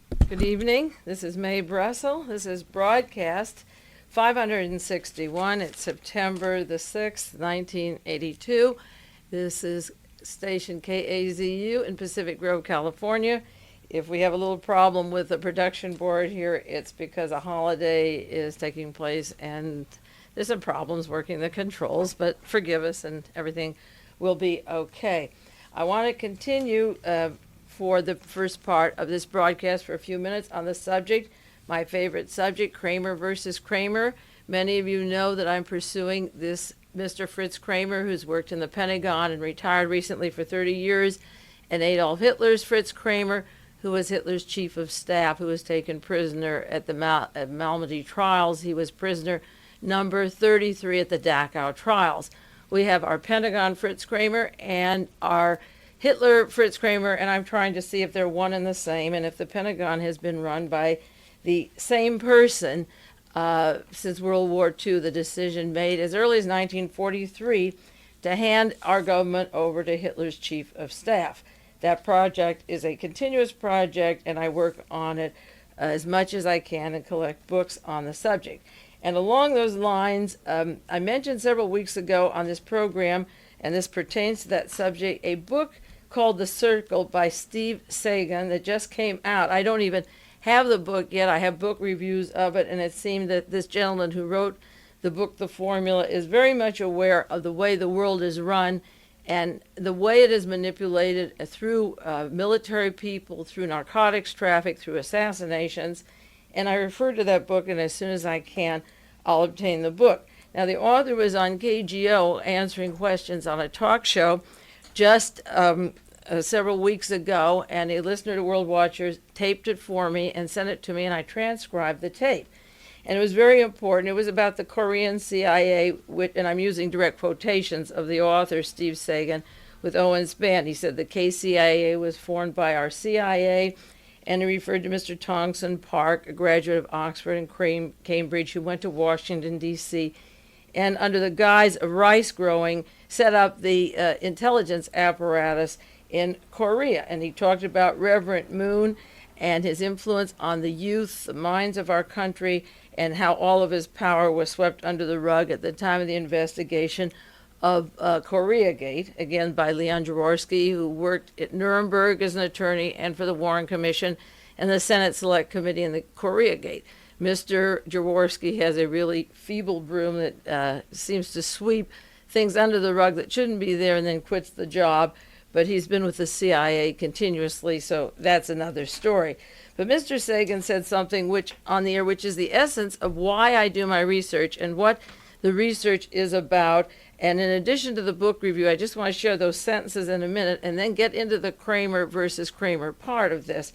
Good evening. This is Mae Brussell. This is broadcast 561. It's September the 6th, 1982. This is station KAZU in Pacific Grove, California. If we have a little problem with the production board here, it's because a holiday is taking place and there's some problems working the controls, but forgive us and everything will be okay. I want to continue for the first part of this broadcast for a few minutes on the subject, my favorite subject, Kramer versus Kramer. Many of you know that I'm pursuing this Mr. Fritz Kramer, who's worked in the Pentagon and retired recently for 30 years, and Adolf Hitler's Fritz Kramer, who was Hitler's chief of staff, who was taken prisoner at the Malmedy trials. He was prisoner number 33 at the Dachau trials. We have our Pentagon Fritz Kramer and our Hitler Fritz Kramer, and I'm trying to see if they're one and the same, and if the Pentagon has been run by the same person since World War II. The decision made as early as 1943 to hand our government over to Hitler's chief of staff. That project is a continuous project, and I work on it as much as I can and collect books on the subject. And along those lines, I mentioned several weeks ago on this program, and this pertains to that subject, a book called The Circle by Steve Sagan that just came out. I don't even have the book yet. I have book reviews of it, and it seemed that this gentleman who wrote the book, The Formula, is very much aware of the way the world is run and the way it is manipulated through military people, through narcotics traffic, through assassinations. And I refer to that book, and as soon as I can, I'll obtain the book. Now, the author was on KGO answering questions on a talk show just several weeks ago, and a listener to World Watchers taped it for me and sent it to me, and I transcribed the tape. And it was very important. It was about the Korean CIA, and I'm using direct quotations of the author, Steve Sagan, with Owen Spann. He said the KCIA was formed by our CIA, and he referred to Mr. Tongson Park, a graduate of Oxford and Cambridge, who went to Washington, D.C., and under the guise of rice growing, set up the intelligence apparatus in Korea. And he talked about Reverend Moon and his influence on the youth, the minds of our country, and how all of his power was swept under the rug at the time of the investigation of Koreagate, again by Leon Jaworski, who worked at Nuremberg as an attorney and for the Warren Commission and the Senate Select Committee in the Koreagate. Mr. Jaworski has a really feeble broom that seems to sweep things under the rug that shouldn't be there and then quits the job, but he's been with the CIA continuously, so that's another story. But Mr. Sagan said something which on the air, which is the essence of why I do my research and what the research is about. And in addition to the book review, I just want to share those sentences in a minute and then get into the Kramer versus Kramer part of this.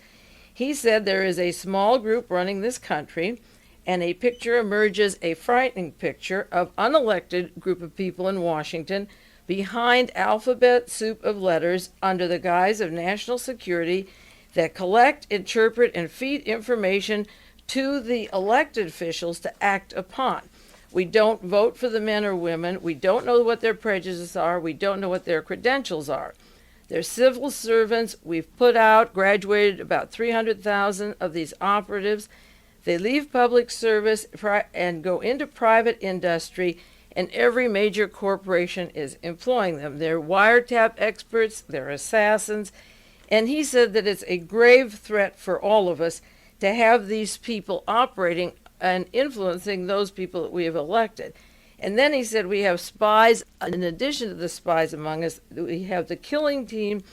He said there is a small group running this country, and a picture emerges, a frightening picture of unelected group of people in Washington behind alphabet soup of letters under the guise of national security that collect, interpret, and feed information to the elected officials to act upon. We don't vote for the men or women. We don't know what their prejudices are. We don't know what their credentials are. They're civil servants. We've graduated about 300,000 of these operatives. They leave public service and go into private industry, and every major corporation is employing them. They're wiretap experts. They're assassins. And he said that it's a grave threat for all of us to have these people operating and influencing those people that we have elected. And then he said we have spies. In addition to the spies among us, we have the killing team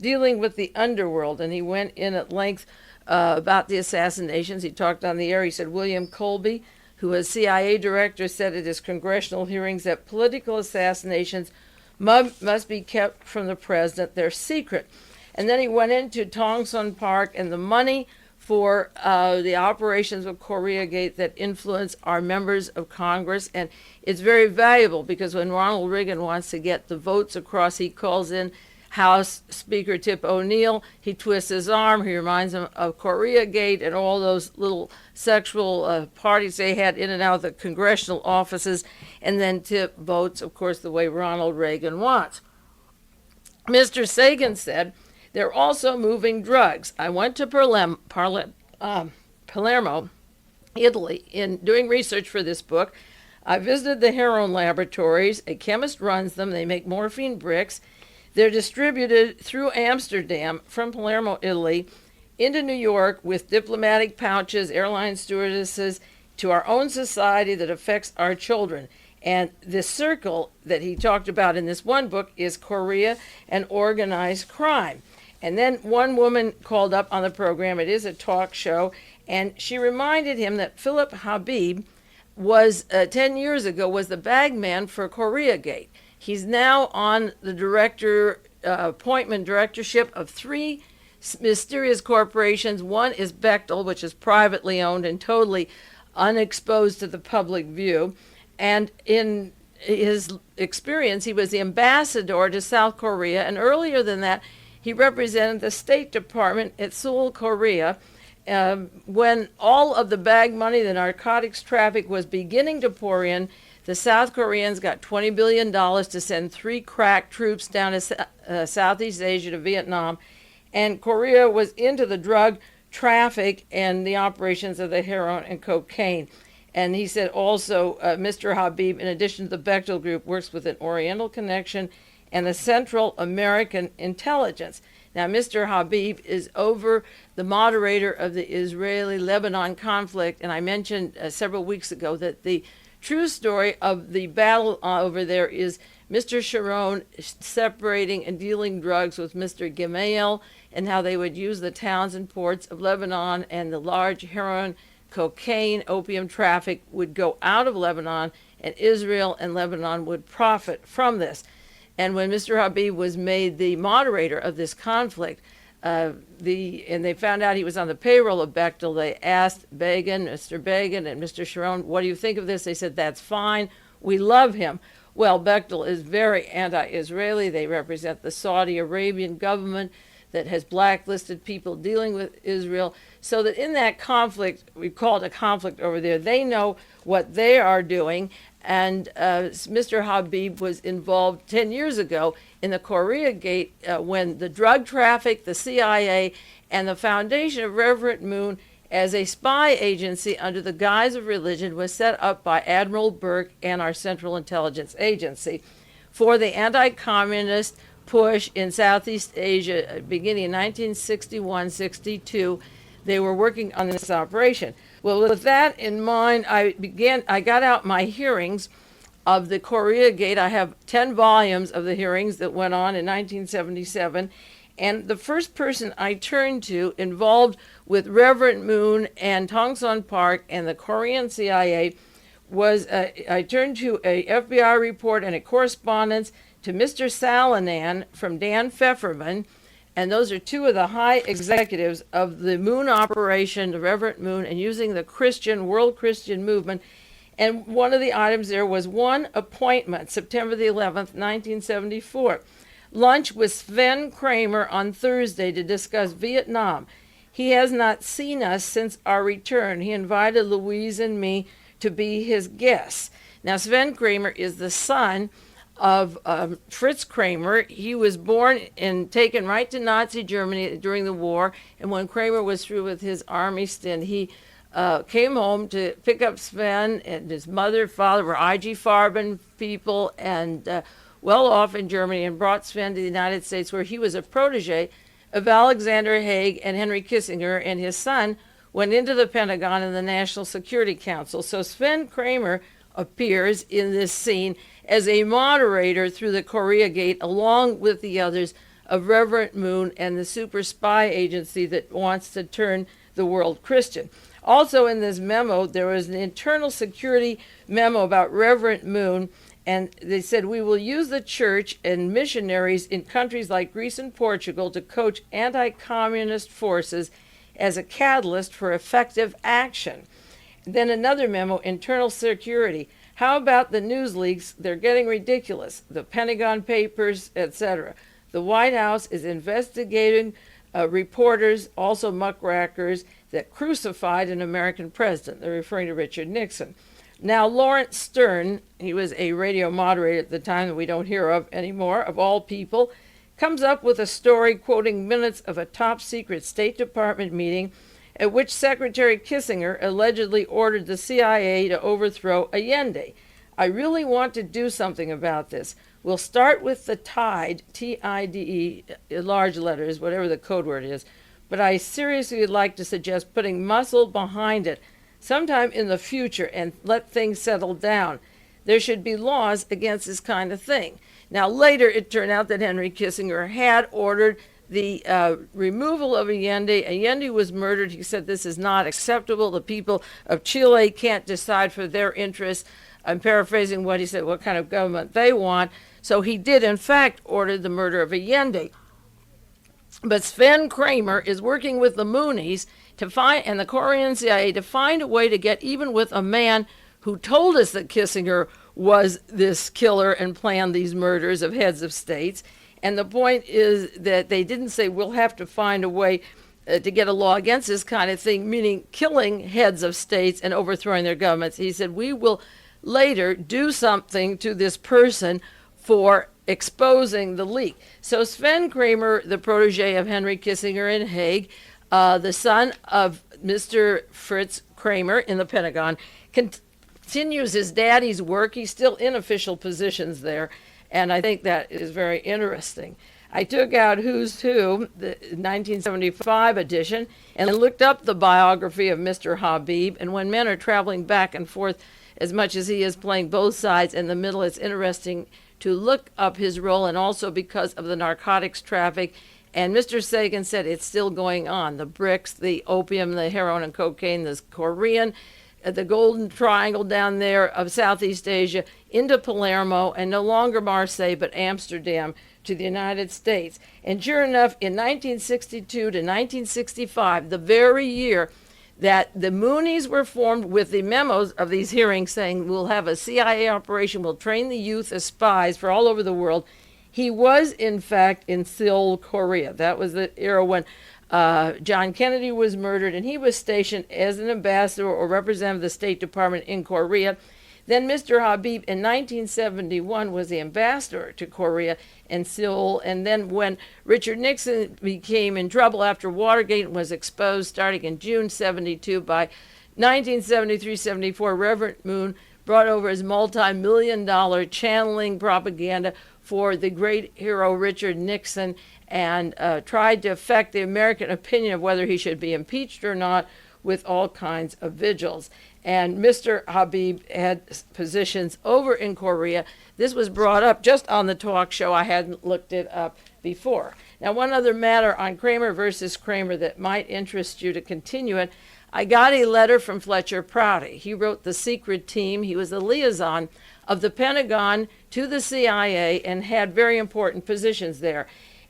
dealing with the underworld. And he went in at length about the assassinations. He talked on the air. He said William Colby, who was CIA director, said at his congressional hearings that political assassinations must be kept from the president. They're secret. And then he went into Tongson Park and the money for the operations of Koreagate that influence our members of Congress. And it's very valuable because when Ronald Reagan wants to get the votes across, he calls in House Speaker Tip O'Neill. He twists his arm. He reminds him of Koreagate and all those little sexual parties they had in and out of the congressional offices. And then Tip votes, of course, the way Ronald Reagan wants. Mr. Sagan said, they're also moving drugs. I went to Palermo, Italy. In doing research for this book, I visited the heroin laboratories. A chemist runs them. They make morphine bricks. They're distributed through Amsterdam from Palermo, Italy, into New York with diplomatic pouches, airline stewardesses, to our own society that affects our children. And this circle that he talked about in this one book is Korea and organized crime. And then one woman called up on the program. It is a talk show. And she reminded him that Philip Habib was, 10 years ago, was the bagman for Koreagate. He's now on the directorship of three mysterious corporations. One is Bechtel, which is privately owned and totally unexposed to the public view. And in his experience, he was the ambassador to South Korea. And earlier than that, he represented the State Department at Seoul, Korea, when all of the bag money, the narcotics traffic was beginning to pour in. The South Koreans got $20 billion to send 3 crack troops down to Southeast Asia, to Vietnam. And Korea was into the drug traffic and the operations of the heroin and cocaine. And he said also, Mr. Habib, in addition to the Bechtel Group, works with an Oriental connection and a Central American intelligence. Now, Mr. Habib is the moderator of the Israeli-Lebanon conflict, and I mentioned several weeks ago that the true story of the battle over there is Mr. Sharon separating and dealing drugs with Mr. Gemayel, and how they would use the towns and ports of Lebanon, and the large heroin, cocaine, opium traffic would go out of Lebanon, and Israel and Lebanon would profit from this. And when Mr. Habib was made the moderator of this conflict, and they found out he was on the payroll of Bechtel, they asked Mr. Begin and Mr. Sharon, what do you think of this? They said, that's fine. We love him. Well, Bechtel is very anti-Israeli. They represent the Saudi Arabian government that has blacklisted people dealing with Israel. So that in that conflict, we call it a conflict over there, they know what they are doing. And Mr. Habib was involved 10 years ago in the Koreagate when the drug traffic, the CIA, and the foundation of Reverend Moon as a spy agency under the guise of religion was set up by Admiral Burke and our Central Intelligence Agency for the anti-communist push in Southeast Asia beginning in 1961-62. They were working on this operation. Well, with that in mind, I got out my hearings of the Koreagate. I have 10 volumes of the hearings that went on in 1977. And the first person I turned to involved with Reverend Moon and Tong Sun Park and the Korean CIA was, I turned to a FBI report and a correspondence to Mr. Salinan from Dan Pfefferman. And those are two of the high executives of the Moon operation, the Reverend Moon, and using the World Christian movement. And one of the items there was one appointment, September the 11th, 1974. Lunch with Sven Kramer on Thursday to discuss Vietnam. He has not seen us since our return. He invited Louise and me to be his guests. Now, Sven Kramer is the son of Fritz Kramer. He was born and taken right to Nazi Germany during the war, and when Kramer was through with his army stint, he came home to pick up Sven, and his mother, father were IG Farben people and well off in Germany, and brought Sven to the United States, where he was a protege of Alexander Haig and Henry Kissinger, and his son went into the Pentagon and the National Security Council. So Sven Kramer appears in this scene as a moderator through the Koreagate, along with the others of Reverend Moon and the super spy agency that wants to turn the world Christian. Also in this memo, there was an internal security memo about Reverend Moon, and they said, we will use the church and missionaries in countries like Greece and Portugal to coach anti-communist forces as a catalyst for effective action. Then another memo, internal security. How about the news leaks? They're getting ridiculous. The Pentagon Papers, etc. The White House is investigating reporters, also muckrakers, that crucified an American president. They're referring to Richard Nixon. Now, Lawrence Stern, he was a radio moderator at the time that we don't hear of anymore, of all people, comes up with a story quoting minutes of a top secret State Department meeting at which Secretary Kissinger allegedly ordered the CIA to overthrow Allende. I really want to do something about this. We'll start with the TIDE, T-I-D-E, large letters, whatever the code word is, but I seriously would like to suggest putting muscle behind it sometime in the future and let things settle down. There should be laws against this kind of thing. Now, later it turned out that Henry Kissinger had ordered the removal of Allende. Allende was murdered. He said this is not acceptable. The people of Chile can't decide for their interests. I'm paraphrasing what he said, what kind of government they want. So he did, in fact, order the murder of Allende. But Sven Kramer is working with the Moonies to find, and the Korean CIA, to find a way to get even with a man who told us that Kissinger was this killer and planned these murders of heads of states. And the point is that they didn't say we'll have to find a way to get a law against this kind of thing, meaning killing heads of states and overthrowing their governments. He said we will later do something to this person for exposing the leak. So Sven Kramer, the protege of Henry Kissinger in Hague, the son of Mr. Fritz Kramer in the Pentagon, continues his daddy's work. He's still in official positions there, and I think that is very interesting. I took out Who's Who, the 1975 edition, and looked up the biography of Mr. Habib, and when men are traveling back and forth as much as he is playing both sides in the middle, it's interesting to look up his role, and also because of the narcotics traffic. And Mr. Sagan said it's still going on. The bricks, the opium, the heroin and cocaine, the Korean, the Golden Triangle down there of Southeast Asia into Palermo, and no longer Marseille, but Amsterdam to the United States. And sure enough, in 1962 to 1965, the very year that the Moonies were formed with the memos of these hearings saying we'll have a CIA operation, we'll train the youth as spies for all over the world, he was in fact in Seoul, Korea. That was the era when John Kennedy was murdered, and he was stationed as an ambassador or representative of the State Department in Korea. Then Mr. Habib in 1971 was the ambassador to Korea and Seoul. And then when Richard Nixon became in trouble after Watergate and was exposed starting in June 72, by 1973-74, Reverend Moon brought over his multi-million-dollar channeling propaganda for the great hero Richard Nixon, and tried to affect the American opinion of whether he should be impeached or not with all kinds of vigils. And Mr. Habib had positions over in Korea. This was brought up just on the talk show. I hadn't looked it up before. Now, one other matter on Kramer versus Kramer that might interest you to continue it. I got a letter from Fletcher Prouty. He wrote The Secret Team. He was the liaison of the Pentagon to the CIA and had very important positions there.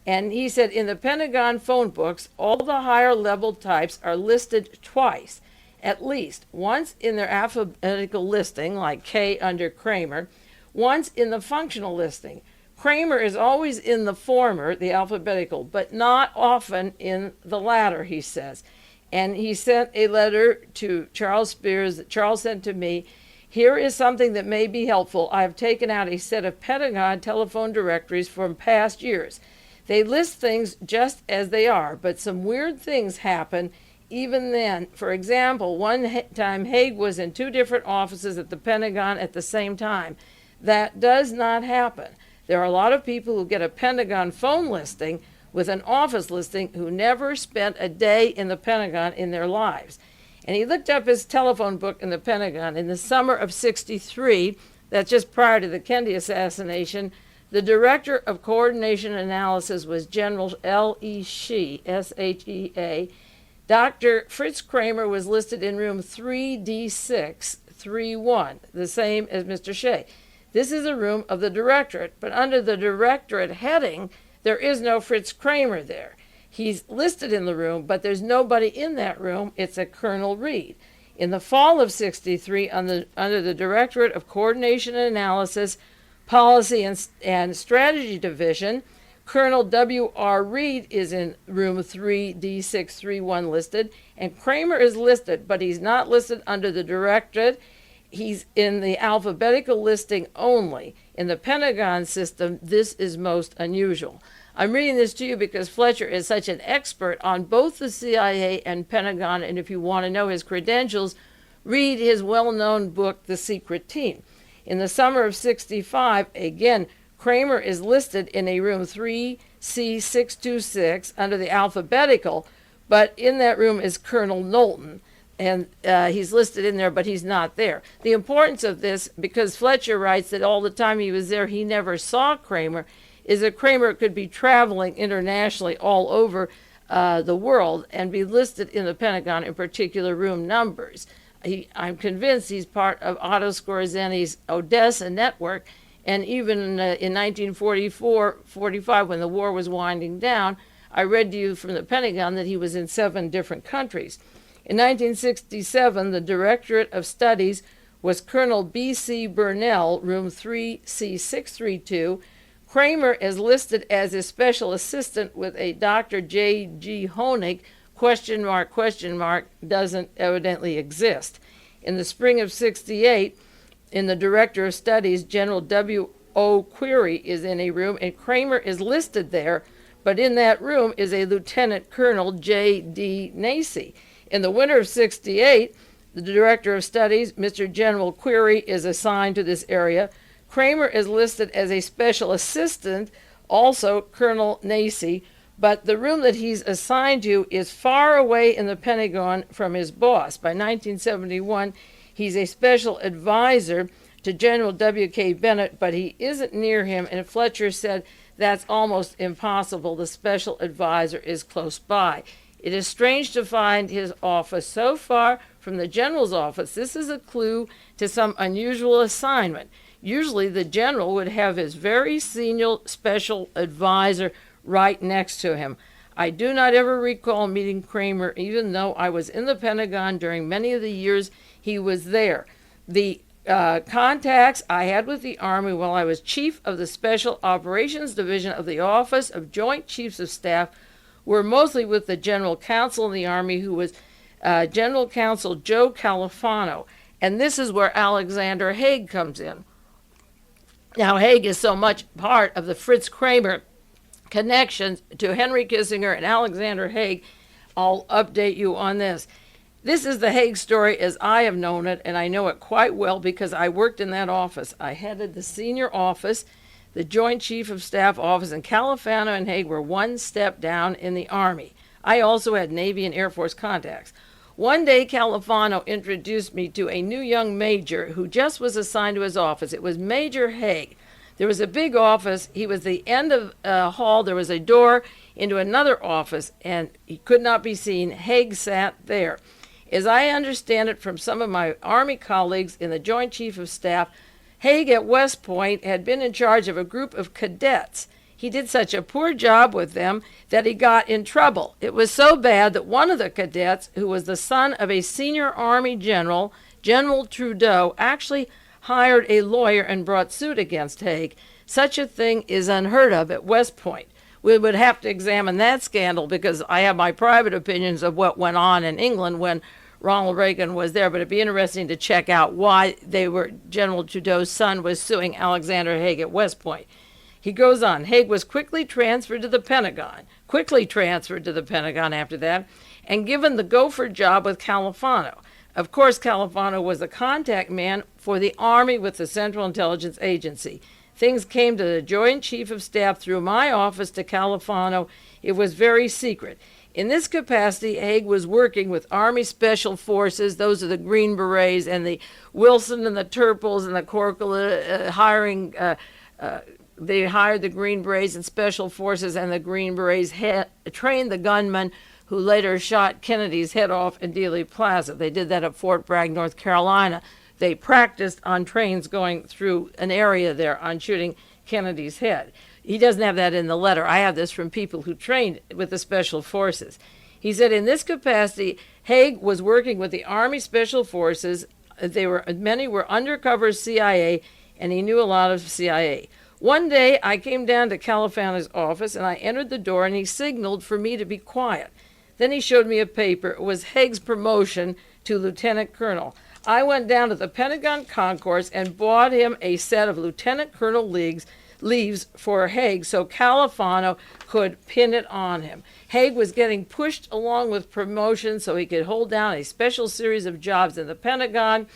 And he said in the Pentagon phone books, all the higher level types are listed twice, at least once in their alphabetical listing, like K under Kramer, once in the functional listing. Kramer is always in the former, the alphabetical, but not often in the latter, he says. And he sent a letter to Charles Spears that Charles sent to me. Here is something that may be helpful. I have taken out a set of Pentagon telephone directories from past years. They list things just as they are, but some weird things happen even then. For example, one time Haig was in two different offices at the Pentagon at the same time. That does not happen. There are a lot of people who get a Pentagon phone listing with an office listing who never spent a day in the Pentagon in their lives. And he looked up his telephone book in the Pentagon. In the summer of '63, that's just prior to the Kennedy assassination, the director of coordination analysis was General L.E. Shea, S-H-E-A. Dr. Fritz Kramer was listed in room 3D631, the same as Mr. Shea. This is a room of the directorate, but under the directorate heading, there is no Fritz Kramer there. He's listed in the room, but there's nobody in that room. It's a Colonel Reed. In the fall of '63, under the Directorate of Coordination and Analysis, Policy and Strategy Division, Colonel W.R. Reed is in room 3D631 listed, and Kramer is listed, but he's not listed under the directorate. He's in the alphabetical listing only. In the Pentagon system, this is most unusual. I'm reading this to you because Fletcher is such an expert on both the CIA and Pentagon, and if you want to know his credentials, read his well-known book, The Secret Team. In the summer of 65, again, Kramer is listed in a room 3C626 under the alphabetical, but in that room is Colonel Knowlton, and he's listed in there, but he's not there. The importance of this, because Fletcher writes that all the time he was there, he never saw Kramer, is that Kramer could be traveling internationally all over the world and be listed in the Pentagon in particular room numbers. I'm convinced he's part of Otto Skorzeni's Odessa network, and even in 1944-45, when the war was winding down, I read to you from the Pentagon that he was in 7 different countries. In 1967, the Directorate of Studies was Colonel B.C. Burnell, room 3C632. Kramer is listed as a special assistant with a Dr. J.G. Honig, question mark, doesn't evidently exist. In the spring of 68, in the Director of Studies, General W.O. Query is in a room, and Kramer is listed there, but in that room is a Lieutenant Colonel J.D. Nacy. In the winter of 68, the Director of Studies, Mr. General Query, is assigned to this area. Kramer is listed as a special assistant, also Colonel Nacy, but the room that he's assigned to is far away in the Pentagon from his boss. By 1971, he's a special advisor to General W.K. Bennett, but he isn't near him, and Fletcher said that's almost impossible. The special advisor is close by. It is strange to find his office so far from the general's office. This is a clue to some unusual assignment. Usually the general would have his very senior special advisor right next to him. I do not ever recall meeting Kramer, even though I was in the Pentagon during many of the years he was there. The contacts I had with the Army while I was chief of the Special Operations Division of the Office of Joint Chiefs of Staff were mostly with the General Counsel in the Army, who was General Counsel Joe Califano. And this is where Alexander Haig comes in. Now, Haig is so much part of the Fritz Kramer connections to Henry Kissinger and Alexander Haig. I'll update you on this. This is the Haig story as I have known it, and I know it quite well because I worked in that office. I headed the senior office, the Joint Chief of Staff office, and Califano and Haig were one step down in the Army. I also had Navy and Air Force contacts. One day, Califano introduced me to a new young major who just was assigned to his office. It was Major Haig. There was a big office. He was the end of a hall. There was a door into another office, and he could not be seen. Haig sat there. As I understand it from some of my Army colleagues in the Joint Chief of Staff, Haig at West Point had been in charge of a group of cadets. He did such a poor job with them that he got in trouble. It was so bad that one of the cadets, who was the son of a senior Army general, General Trudeau, actually hired a lawyer and brought suit against Haig. Such a thing is unheard of at West Point. We would have to examine that scandal because I have my private opinions of what went on in England when Ronald Reagan was there, but it'd be interesting to check out why General Trudeau's son was suing Alexander Haig at West Point. He goes on. Haig was quickly transferred to the Pentagon after that, and given the gopher job with Califano. Of course, Califano was the contact man for the Army with the Central Intelligence Agency. Things came to the Joint Chief of Staff through my office to Califano. It was very secret. In this capacity, Haig was working with Army Special Forces, those are the Green Berets, and the Wilson and the Turples and the Corporal they hired the Green Berets and Special Forces, and the Green Berets trained the gunmen who later shot Kennedy's head off in Dealey Plaza. They did that at Fort Bragg, North Carolina. They practiced on trains going through an area there on shooting Kennedy's head. He doesn't have that in the letter. I have this from people who trained with the Special Forces. He said in this capacity, Haig was working with the Army Special Forces. Many were undercover CIA, and he knew a lot of CIA. One day, I came down to Califano's office, and I entered the door, and he signaled for me to be quiet. Then he showed me a paper. It was Haig's promotion to lieutenant colonel. I went down to the Pentagon concourse and bought him a set of Lieutenant Colonel leaves for Haig so Califano could pin it on him. Haig was getting pushed along with promotion so he could hold down a special series of jobs in the Pentagon.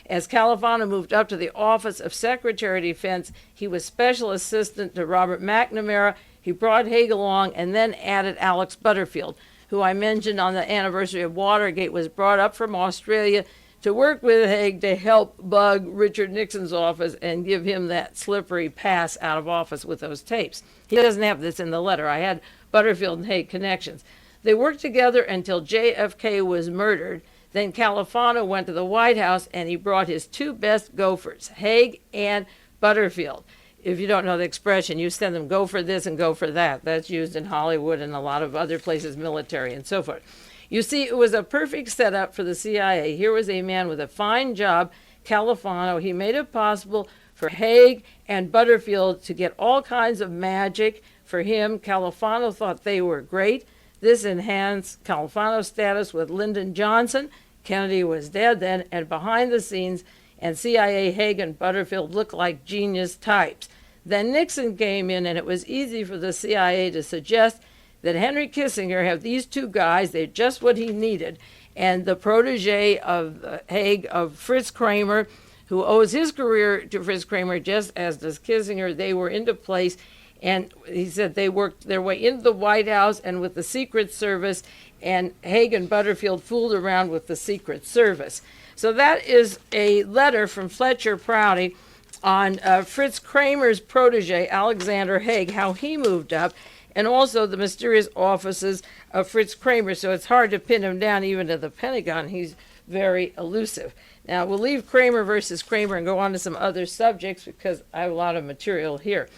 As Califano moved up to the office of Secretary of Defense, he was special assistant to Robert McNamara. He brought Haig along and then added Alex Butterfield, who I mentioned on the anniversary of Watergate, was brought up from Australia to work with Haig to help bug Richard Nixon's office and give him that slippery pass out of office with those tapes. He doesn't have this in the letter. I had Butterfield and Haig connections. They worked together until JFK was murdered. Then Califano went to the White House and he brought his two best gophers, Haig and Butterfield. If you don't know the expression, you send them go for this and go for that. That's used in Hollywood and a lot of other places, military and so forth. You see, it was a perfect setup for the CIA. Here was a man with a fine job, Califano. He made it possible for Haig and Butterfield to get all kinds of magic for him. Califano thought they were great. This enhanced Califano's status with Lyndon Johnson. Kennedy was dead then, and behind the scenes, and CIA, Haig and Butterfield looked like genius types. Then Nixon came in, and it was easy for the CIA to suggest that Henry Kissinger have these two guys, they're just what he needed. And the protege of Haig, of Fritz Kramer, who owes his career to Fritz Kramer, just as does Kissinger, they were into place. And he said they worked their way into the White House and with the Secret Service, and Haig and Butterfield fooled around with the Secret Service. So that is a letter from Fletcher Prouty on Fritz Kramer's protege, Alexander Haig, how he moved up, and also the mysterious offices of Fritz Kramer. So it's hard to pin him down even to the Pentagon. He's very elusive. Now, we'll leave Kramer versus Kramer and go on to some other subjects because I have a lot of material here.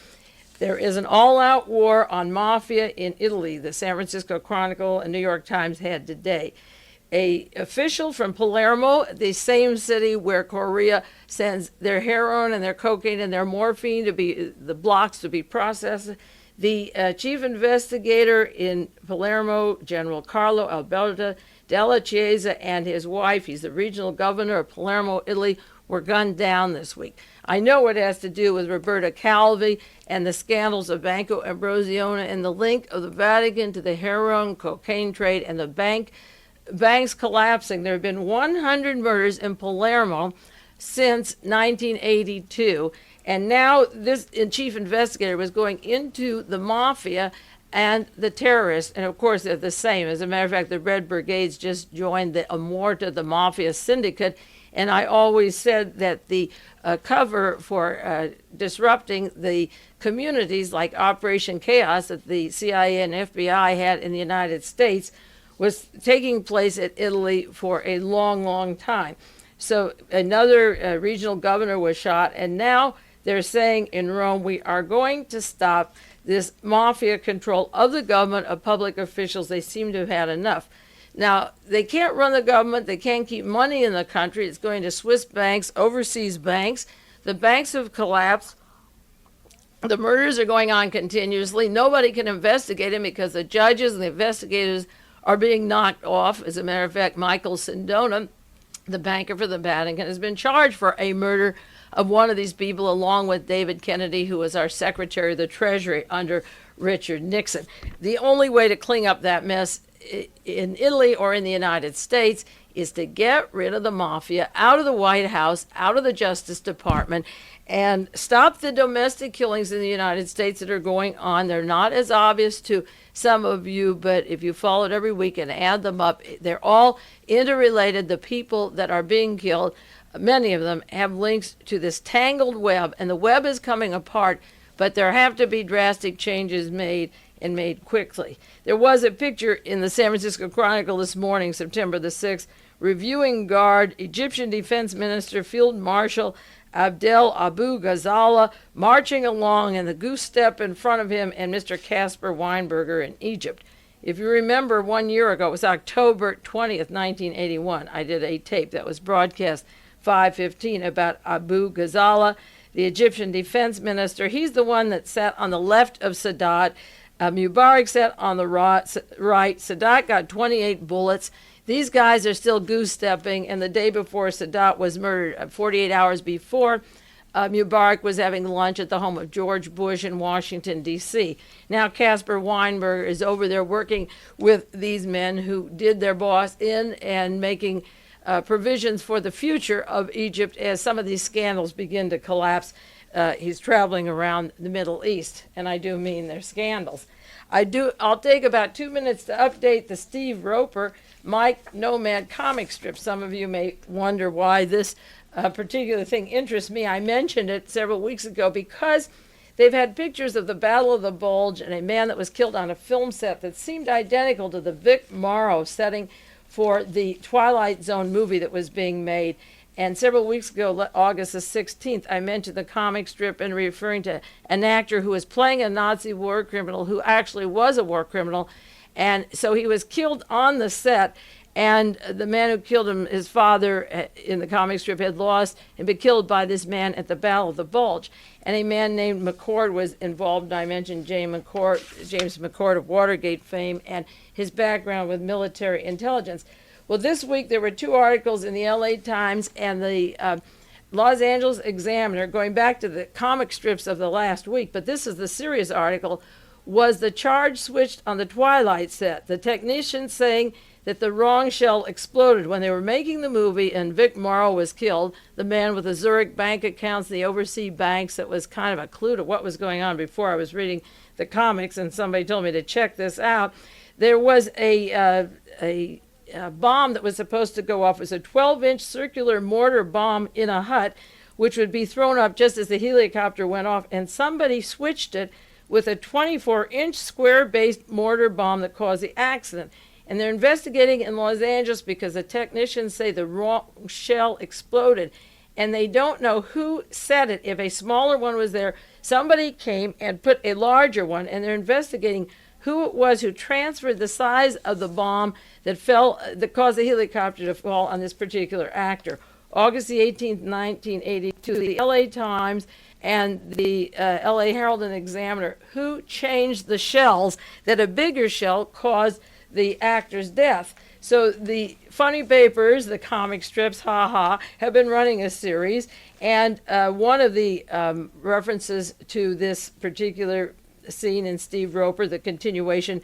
There is an all-out war on mafia in Italy, the San Francisco Chronicle and New York Times had today. A official from Palermo, the same city where Korea sends their heroin and their cocaine and their morphine to be, the blocks to be processed. The chief investigator in Palermo, General Carlo Alberto Della Chiesa, and his wife, he's the regional governor of Palermo, Italy, were gunned down this week. I know it has to do with Roberto Calvi and the scandals of Banco Ambrosione and the link of the Vatican to the heroin cocaine trade and the banks collapsing. There have been 100 murders in Palermo since 1982, and now this chief investigator was going into the mafia and the terrorists, and of course they're the same. As a matter of fact, the Red Brigades just joined the Amorta, the mafia syndicate. And I always said that the cover for disrupting the communities like Operation Chaos that the CIA and FBI had in the United States was taking place at Italy for a long, long time. So another regional governor was shot, and now they're saying in Rome, we are going to stop this mafia control of the government, of public officials. They seem to have had enough. Now, they can't run the government. They can't keep money in the country. It's going to Swiss banks, overseas banks. The banks have collapsed. The murders are going on continuously. Nobody can investigate them because the judges and the investigators are being knocked off. As a matter of fact, Michael Sindona, the banker for the Vatican, has been charged for a murder of one of these people, along with David Kennedy, who was our Secretary of the Treasury under Richard Nixon. The only way to clean up that mess in Italy or in the United States is to get rid of the mafia out of the White House, out of the Justice Department, and stop the domestic killings in the United States that are going on. They're not as obvious to some of you, but if you follow it every week and add them up, they're all interrelated. The people that are being killed, many of them have links to this tangled web, and the web is coming apart, but there have to be drastic changes made, and made quickly. There was a picture in the San Francisco Chronicle this morning, September the 6th, reviewing guard, Egyptian Defense Minister, Field Marshal Abdel Abu Ghazala marching along, and the goose step in front of him, and Mr. Caspar Weinberger in Egypt. If you remember 1 year ago, it was October 20th, 1981, I did a tape that was broadcast 5:15 about Abu Ghazala, the Egyptian Defense Minister. He's the one that sat on the left of Sadat. Mubarak sat on the right. Sadat got 28 bullets. These guys are still goose-stepping, and the day before Sadat was murdered, 48 hours before, Mubarak was having lunch at the home of George Bush in Washington, D.C. Now Caspar Weinberger is over there working with these men who did their boss in and making provisions for the future of Egypt as some of these scandals begin to collapse. He's traveling around the Middle East, and I do mean they're scandals. I'll take about 2 minutes to update the Steve Roper Mike Nomad comic strip. Some of you may wonder why this particular thing interests me. I mentioned it several weeks ago because they've had pictures of the Battle of the Bulge and a man that was killed on a film set that seemed identical to the Vic Morrow setting for the Twilight Zone movie that was being made. And several weeks ago, August the 16th, I mentioned the comic strip and referring to an actor who was playing a Nazi war criminal who actually was a war criminal. And so he was killed on the set, and the man who killed him, his father in the comic strip, had lost and been killed by this man at the Battle of the Bulge. And a man named McCord was involved, and I mentioned James McCord of Watergate fame and his background with military intelligence. Well, this week there were 2 articles in the LA Times and the Los Angeles Examiner, going back to the comic strips of the last week, but this is the serious article, was the charge switched on the Twilight set. The technicians saying that the wrong shell exploded when they were making the movie and Vic Morrow was killed, the man with the Zurich bank accounts, the overseas banks. That was kind of a clue to what was going on before I was reading the comics, and somebody told me to check this out. There was a bomb that was supposed to go off. It was a 12-inch circular mortar bomb in a hut, which would be thrown up just as the helicopter went off, and somebody switched it with a 24-inch square-based mortar bomb that caused the accident. And they're investigating in Los Angeles because the technicians say the wrong shell exploded, and they don't know who set it. If a smaller one was there, somebody came and put a larger one, and they're investigating who it was who transferred the size of the bomb that caused the helicopter to fall on this particular actor. August the 18th, 1982, the LA Times and the LA Herald and Examiner, who changed the shells that a bigger shell caused the actor's death. So the funny papers, the comic strips, have been running a series, and one of the references to this particular scene in Steve Roper, the continuation,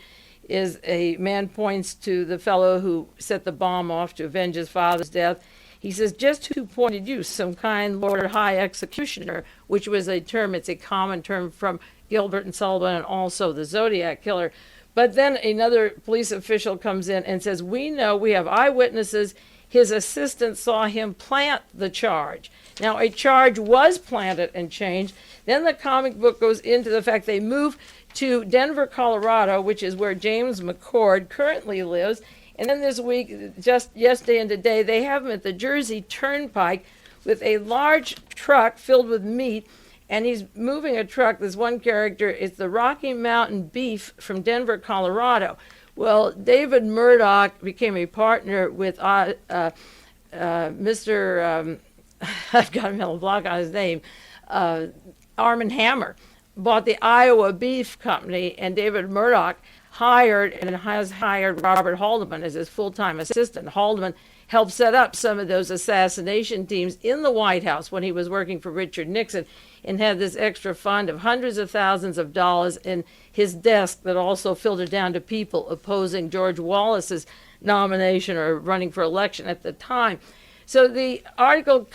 is a man points to the fellow who set the bomb off to avenge his father's death. He says, just who pointed you, some kind Lord High Executioner, which was a term, it's a common term from Gilbert and Sullivan and also the Zodiac Killer. But then another police official comes in and says, we know, we have eyewitnesses, his assistant saw him plant the charge. Now, a charge was planted and changed. Then the comic book goes into the fact they moved to Denver, Colorado, which is where James McCord currently lives. And then this week, just yesterday and today, they have him at the Jersey Turnpike with a large truck filled with meat. And he's moving a truck. This one character is the Rocky Mountain Beef from Denver, Colorado. Well, David Murdoch became a partner with Mr. I've got a mental block on his name, Armand Hammer, bought the Iowa Beef Company, and David Murdoch hired and has hired Robert Haldeman as his full-time assistant. Haldeman helped set up some of those assassination teams in the White House when he was working for Richard Nixon, and had this extra fund of hundreds of thousands of dollars in his desk that also filtered down to people opposing George Wallace's nomination or running for election at the time. So the article,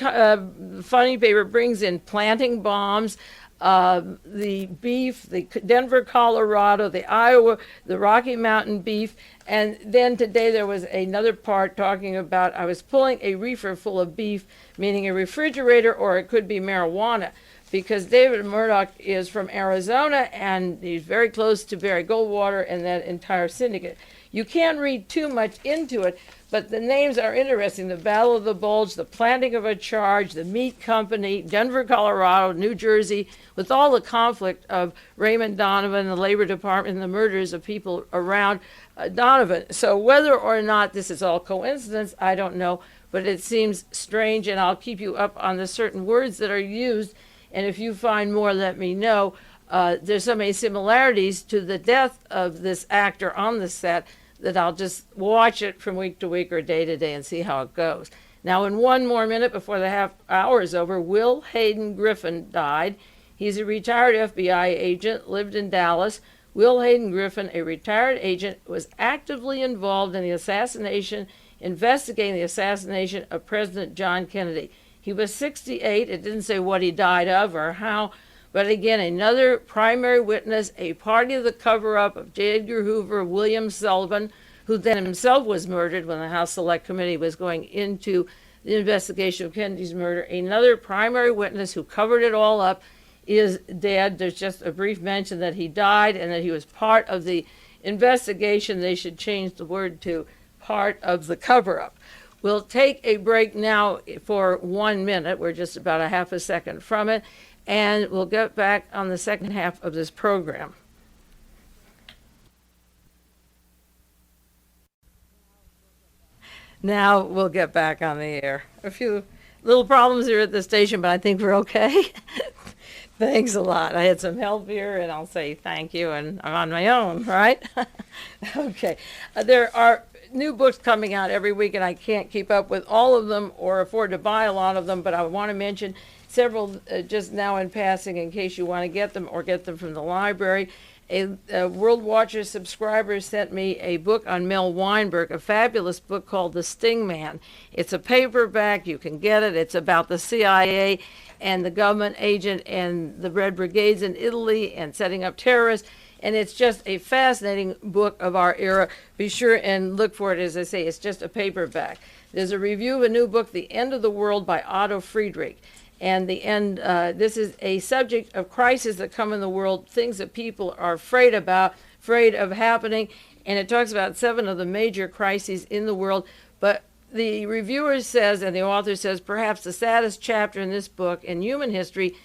funny paper, brings in planting bombs, the beef, the Denver, Colorado, the Iowa, the Rocky Mountain beef, and then today there was another part talking about I was pulling a reefer full of beef, meaning a refrigerator, or it could be marijuana, because David Murdoch is from Arizona and he's very close to Barry Goldwater and that entire syndicate. You can't read too much into it, but the names are interesting. The Battle of the Bulge, the planting of a charge, the meat company, Denver, Colorado, New Jersey, with all the conflict of Raymond Donovan, the Labor Department, and the murders of people around Donovan. So whether or not this is all coincidence, I don't know, but it seems strange, and I'll keep you up on the certain words that are used. And if you find more, let me know. There's so many similarities to the death of this actor on the set that I'll just watch it from week to week or day to day and see how it goes. Now, in one more minute before the half hour is over, Will Hayden Griffin died. He's a retired FBI agent, lived in Dallas. Will Hayden Griffin, a retired agent, was actively involved in investigating the assassination of President John Kennedy. He was 68. It didn't say what he died of or how, but again, another primary witness, a party of the cover-up of J. Edgar Hoover, William Sullivan, who then himself was murdered when the House Select Committee was going into the investigation of Kennedy's murder. Another primary witness who covered it all up is dead. There's just a brief mention that he died and that he was part of the investigation. They should change the word to part of the cover-up. We'll take a break now for 1 minute. We're just about a half a second from it, and we'll get back on the second half of this program. Now we'll get back on the air. A few little problems here at the station, but I think we're okay. Thanks a lot. I had some help here, and I'll say thank you, and I'm on my own, right? Okay. There are new books coming out every week, and I can't keep up with all of them or afford to buy a lot of them, but I want to mention several just now in passing in case you want to get them or get them from the library. A World Watcher subscriber sent me a book on Mel Weinberg, a fabulous book called The Sting Man. It's a paperback. You can get it. It's about the CIA and the government agent and the Red Brigades in Italy and setting up terrorists. And it's just a fascinating book of our era. Be sure and look for it. As I say, it's just a paperback. There's a review of a new book, The End of the World by Otto Friedrich. And this is a subject of crises that come in the world, things that people are afraid about, afraid of happening. And it talks about 7 of the major crises in the world. But the reviewer says, and the author says, perhaps the saddest chapter in this book in human history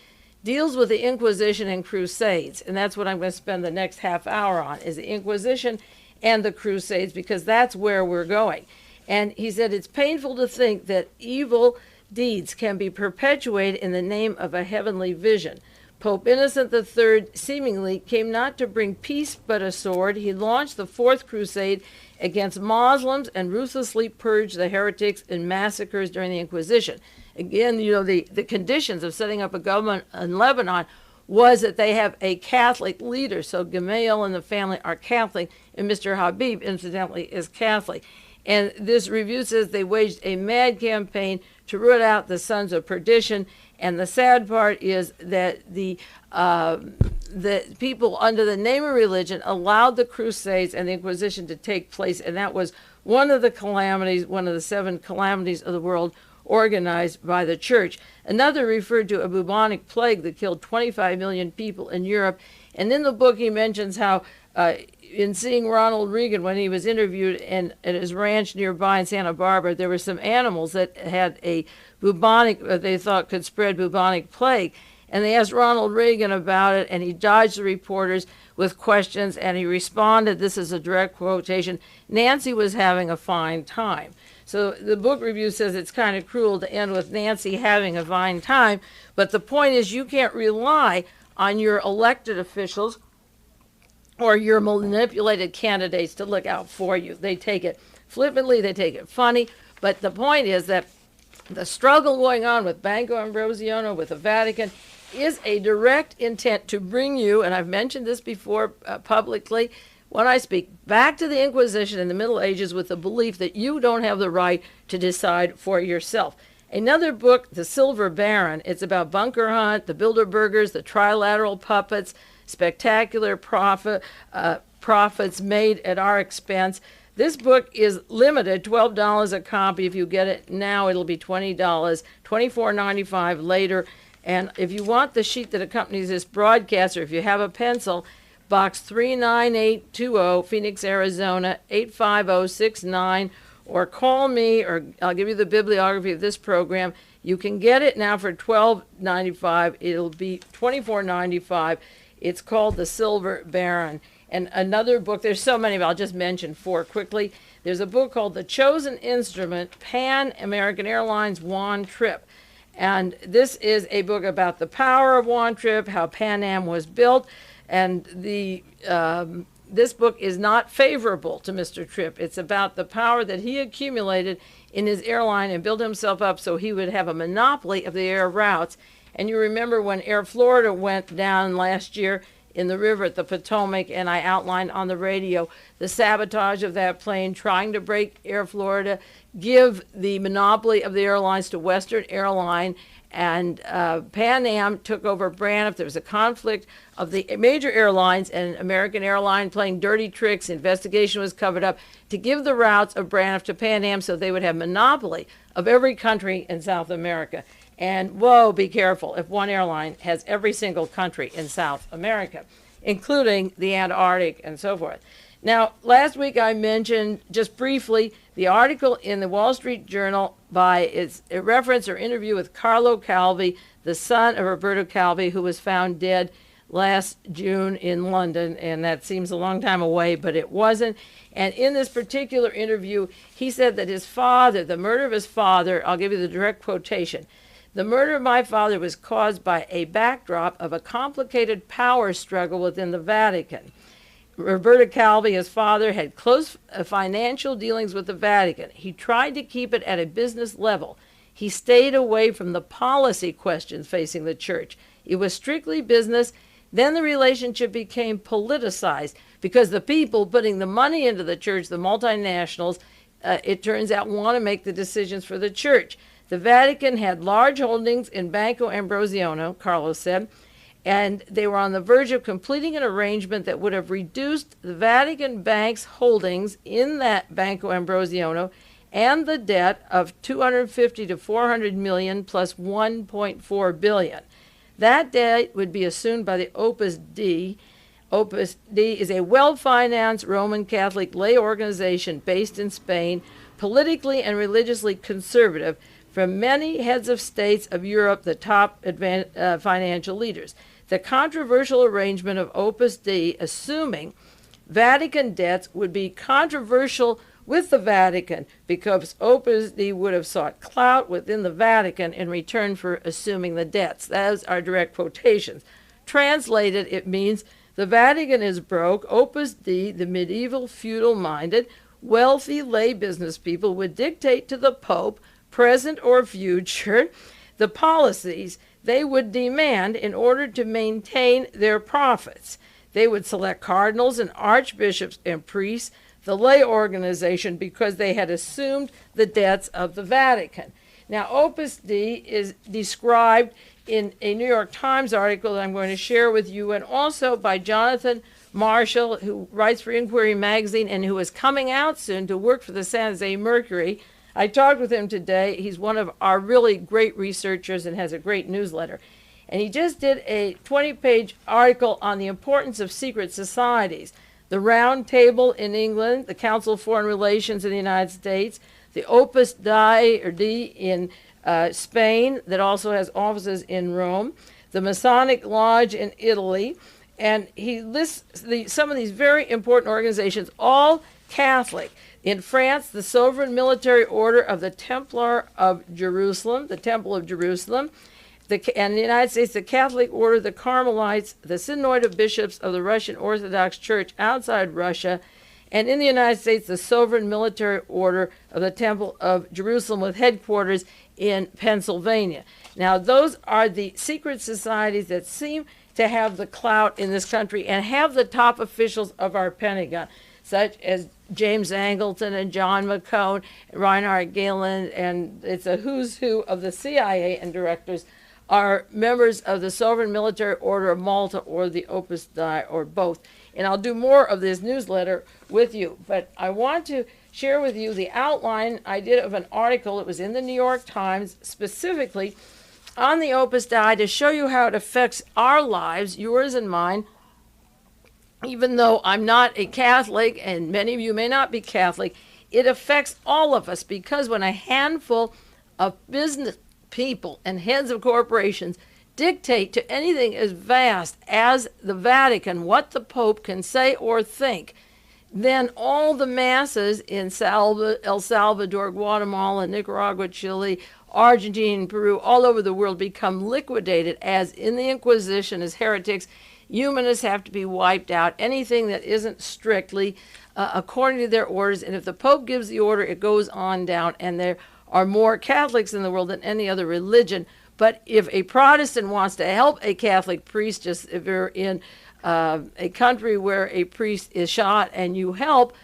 deals with the Inquisition and Crusades. And that's what I'm going to spend the next half hour on, is the Inquisition and the Crusades, because that's where we're going. And he said, it's painful to think that evil deeds can be perpetuated in the name of a heavenly vision. Pope Innocent III seemingly came not to bring peace but a sword. He launched the Fourth Crusade against Muslims and ruthlessly purged the heretics in massacres during the Inquisition. Again, the conditions of setting up a government in Lebanon was that they have a Catholic leader. So Gemayel and the family are Catholic, and Mr. Habib, incidentally, is Catholic. And this review says they waged a mad campaign to root out the sons of perdition. And the sad part is that the people under the name of religion allowed the Crusades and the Inquisition to take place. And that was one of the calamities, one of the 7 calamities of the world organized by the church. Another referred to a bubonic plague that killed 25 million people in Europe. And in the book, he mentions how in seeing Ronald Reagan when he was interviewed at his ranch nearby in Santa Barbara, there were some animals that had a bubonic, they thought could spread bubonic plague. And they asked Ronald Reagan about it, and he dodged the reporters with questions, and he responded, this is a direct quotation, Nancy was having a fine time. So the book review says it's kind of cruel to end with Nancy having a fine time, but the point is you can't rely on your elected officials or your manipulated candidates to look out for you. They take it flippantly, they take it funny, but the point is that the struggle going on with Banco Ambrosiano, with the Vatican, is a direct intent to bring you, and I've mentioned this before publicly, when I speak, back to the Inquisition in the Middle Ages with the belief that you don't have the right to decide for yourself. Another book, The Silver Baron, it's about Bunker Hunt, the Bilderbergers, the Trilateral Puppets, spectacular profits made at our expense. This book is limited, $12 a copy. If you get it now, it'll be $20, $24.95 later. And if you want the sheet that accompanies this broadcast, or if you have a pencil, Box 39820, Phoenix, Arizona, 85069, or call me, or I'll give you the bibliography of this program. You can get it now for $12.95. It'll be $24.95. It's called The Silver Baron. And another book, there's so many, but I'll just mention 4 quickly. There's a book called The Chosen Instrument, Pan American Airlines One Trip. And this is a book about the power of One Trip, how Pan Am was built, and the this book is not favorable to Mr. Tripp. It's about the power that he accumulated in his airline and built himself up so he would have a monopoly of the air routes. And you remember when Air Florida went down last year in the river at the Potomac, and I outlined on the radio the sabotage of that plane, trying to break Air Florida, give the monopoly of the airlines to Western Airline, and Pan Am took over Braniff. There was a conflict of the major airlines and American Airline playing dirty tricks. Investigation was covered up to give the routes of Braniff to Pan Am so they would have monopoly of every country in South America. And whoa, be careful if one airline has every single country in South America, including the Antarctic and so forth. Now, last week I mentioned just briefly the article in the Wall Street Journal by its a reference or interview with Carlo Calvi, the son of Roberto Calvi, who was found dead last June in London, and that seems a long time away, but it wasn't. And in this particular interview, he said that his father, the murder of his father, I'll give you the direct quotation, "The murder of my father was caused by a backdrop of a complicated power struggle within the Vatican. Roberto Calvi, his father, had close financial dealings with the Vatican. He tried to keep it at a business level. He stayed away from the policy questions facing the church. It was strictly business. Then the relationship became politicized because the people putting the money into the church, the multinationals, it turns out, want to make the decisions for the church. The Vatican had large holdings in Banco Ambrosiano," Carlos said, "and they were on the verge of completing an arrangement that would have reduced the Vatican Bank's holdings in that Banco Ambrosiano and the debt of 250 to 400 million plus 1.4 billion. That debt would be assumed by the Opus Dei. Opus Dei is a well-financed Roman Catholic lay organization based in Spain, politically and religiously conservative, from many heads of states of Europe, the top financial leaders. The controversial arrangement of Opus Dei, assuming Vatican debts, would be controversial with the Vatican because Opus Dei would have sought clout within the Vatican in return for assuming the debts." Those are direct quotations. Translated, it means the Vatican is broke. Opus Dei, the medieval feudal-minded, wealthy lay business people, would dictate to the Pope, present or future, the policies they would demand in order to maintain their profits. They would select cardinals and archbishops and priests, the lay organization, because they had assumed the debts of the Vatican. Now, Opus Dei is described in a New York Times article that I'm going to share with you, and also by Jonathan Marshall, who writes for Inquiry Magazine and who is coming out soon to work for the San Jose Mercury. I talked with him today. He's one of our really great researchers and has a great newsletter. And he just did a 20-page article on the importance of secret societies. The Round Table in England, the Council of Foreign Relations in the United States, the Opus Dei in Spain, that also has offices in Rome, the Masonic Lodge in Italy, and he lists some of these very important organizations, all Catholic. In France, the Sovereign Military Order of the Templar of Jerusalem, the Temple of Jerusalem, and in the United States, the Catholic Order of the Carmelites, the Synod of Bishops of the Russian Orthodox Church outside Russia, and in the United States, the Sovereign Military Order of the Temple of Jerusalem with headquarters in Pennsylvania. Now, those are the secret societies that seem to have the clout in this country and have the top officials of our Pentagon, such as James Angleton and John McCone, Reinhard Gehlen, and it's a who's who of the CIA and directors are members of the Sovereign Military Order of Malta or the Opus Dei or both. And I'll do more of this newsletter with you, but I want to share with you the outline I did of an article. It was in the New York Times specifically on the Opus Dei to show you how it affects our lives, yours and mine. Even though I'm not a Catholic, and many of you may not be Catholic, it affects all of us, because when a handful of business people and heads of corporations dictate to anything as vast as the Vatican what the Pope can say or think, then all the masses in El Salvador, Guatemala, Nicaragua, Chile, Argentina, Peru, all over the world become liquidated as in the Inquisition as heretics. Humanists have to be wiped out. Anything that isn't strictly according to their orders. And if the Pope gives the order, it goes on down. And there are more Catholics in the world than any other religion. But if a Protestant wants to help a Catholic priest, just if you're in a country where a priest is shot and you help,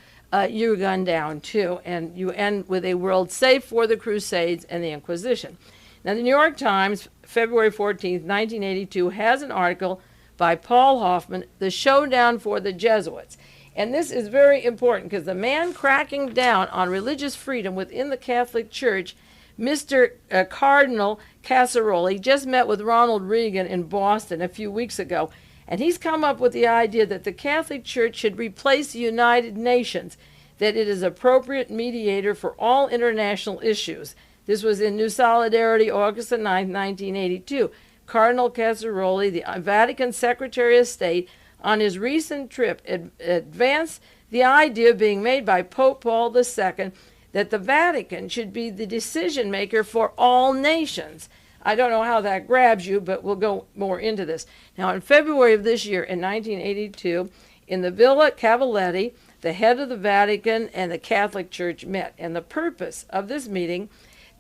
you're gunned down too. And you end with a world safe for the Crusades and the Inquisition. Now, the New York Times, February 14th, 1982, has an article by Paul Hoffman, The Showdown for the Jesuits. And this is very important because the man cracking down on religious freedom within the Catholic Church, Mr. Cardinal Casaroli, just met with Ronald Reagan in Boston a few weeks ago, and he's come up with the idea that the Catholic Church should replace the United Nations, that it is appropriate mediator for all international issues. This was in New Solidarity, August 9, 1982. Cardinal Casaroli, the Vatican Secretary of State, on his recent trip advanced the idea being made by Pope Paul II that the Vatican should be the decision maker for all nations. I don't know how that grabs you, but we'll go more into this. Now, in February of this year, in 1982, in the Villa Cavaletti, the head of the Vatican and the Catholic Church met. And the purpose of this meeting,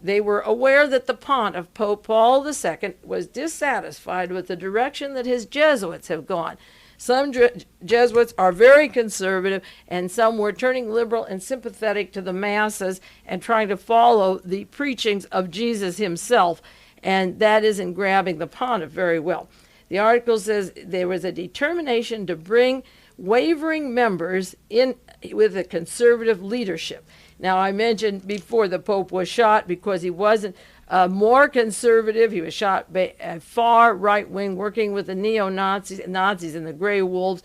they were aware that the Pontiff, Pope Paul II, was dissatisfied with the direction that his Jesuits have gone. Some Jesuits are very conservative, and some were turning liberal and sympathetic to the masses and trying to follow the preachings of Jesus himself, and that isn't grabbing the Pontiff very well. The article says there was a determination to bring wavering members in with a conservative leadership. Now, I mentioned before the Pope was shot because he wasn't more conservative. He was shot by a far right wing, working with the neo-Nazis and the Grey Wolves.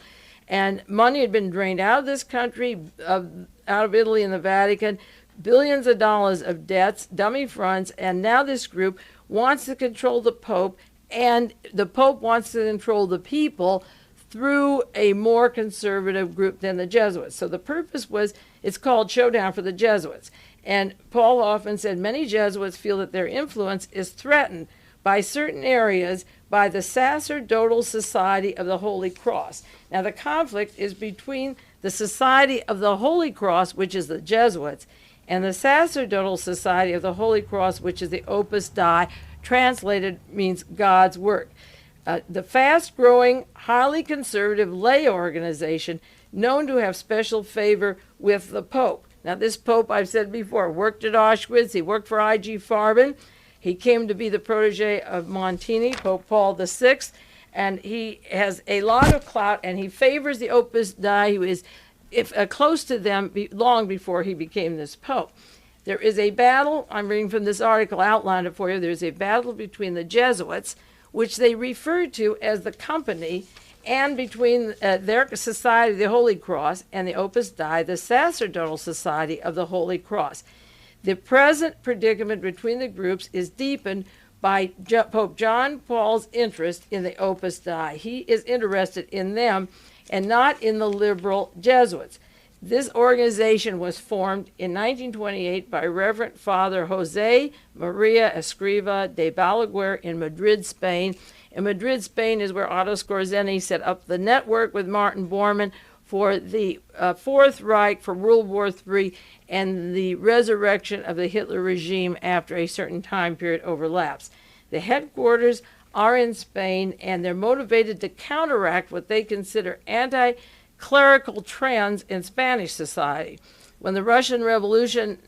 And money had been drained out of this country, out of Italy and the Vatican, billions of dollars of debts, dummy fronts, and now this group wants to control the Pope, and the Pope wants to control the people through a more conservative group than the Jesuits. So the purpose was, it's called Showdown for the Jesuits. And Paul Hoffman said many Jesuits feel that their influence is threatened by certain areas by the Sacerdotal Society of the Holy Cross. Now, the conflict is between the Society of the Holy Cross, which is the Jesuits, and the Sacerdotal Society of the Holy Cross, which is the Opus Dei, translated means God's work. The fast-growing, highly conservative lay organization known to have special favor with the Pope. Now, this Pope, I've said before, worked at Auschwitz. He worked for I.G. Farben. He came to be the protege of Montini, Pope Paul VI, and he has a lot of clout, and he favors the Opus Dei, who is close to them long before he became this Pope. There is a battle, I'm reading from this article, outlined it for you. There's a battle between the Jesuits, which they refer to as the Company, and between their Society of the Holy Cross and the Opus Dei, the Sacerdotal Society of the Holy Cross. The present predicament between the groups is deepened by Pope John Paul's interest in the Opus Dei. He is interested in them and not in the liberal Jesuits. This organization was formed in 1928 by Reverend Father Jose Maria Escriva de Balaguer in Madrid, Spain. And Madrid, Spain is where Otto Skorzeny set up the network with Martin Bormann for the Fourth Reich, for World War III, and the resurrection of the Hitler regime after a certain time period overlaps. The headquarters are in Spain, and they're motivated to counteract what they consider anti-clerical trends in Spanish society. When the Russian Revolution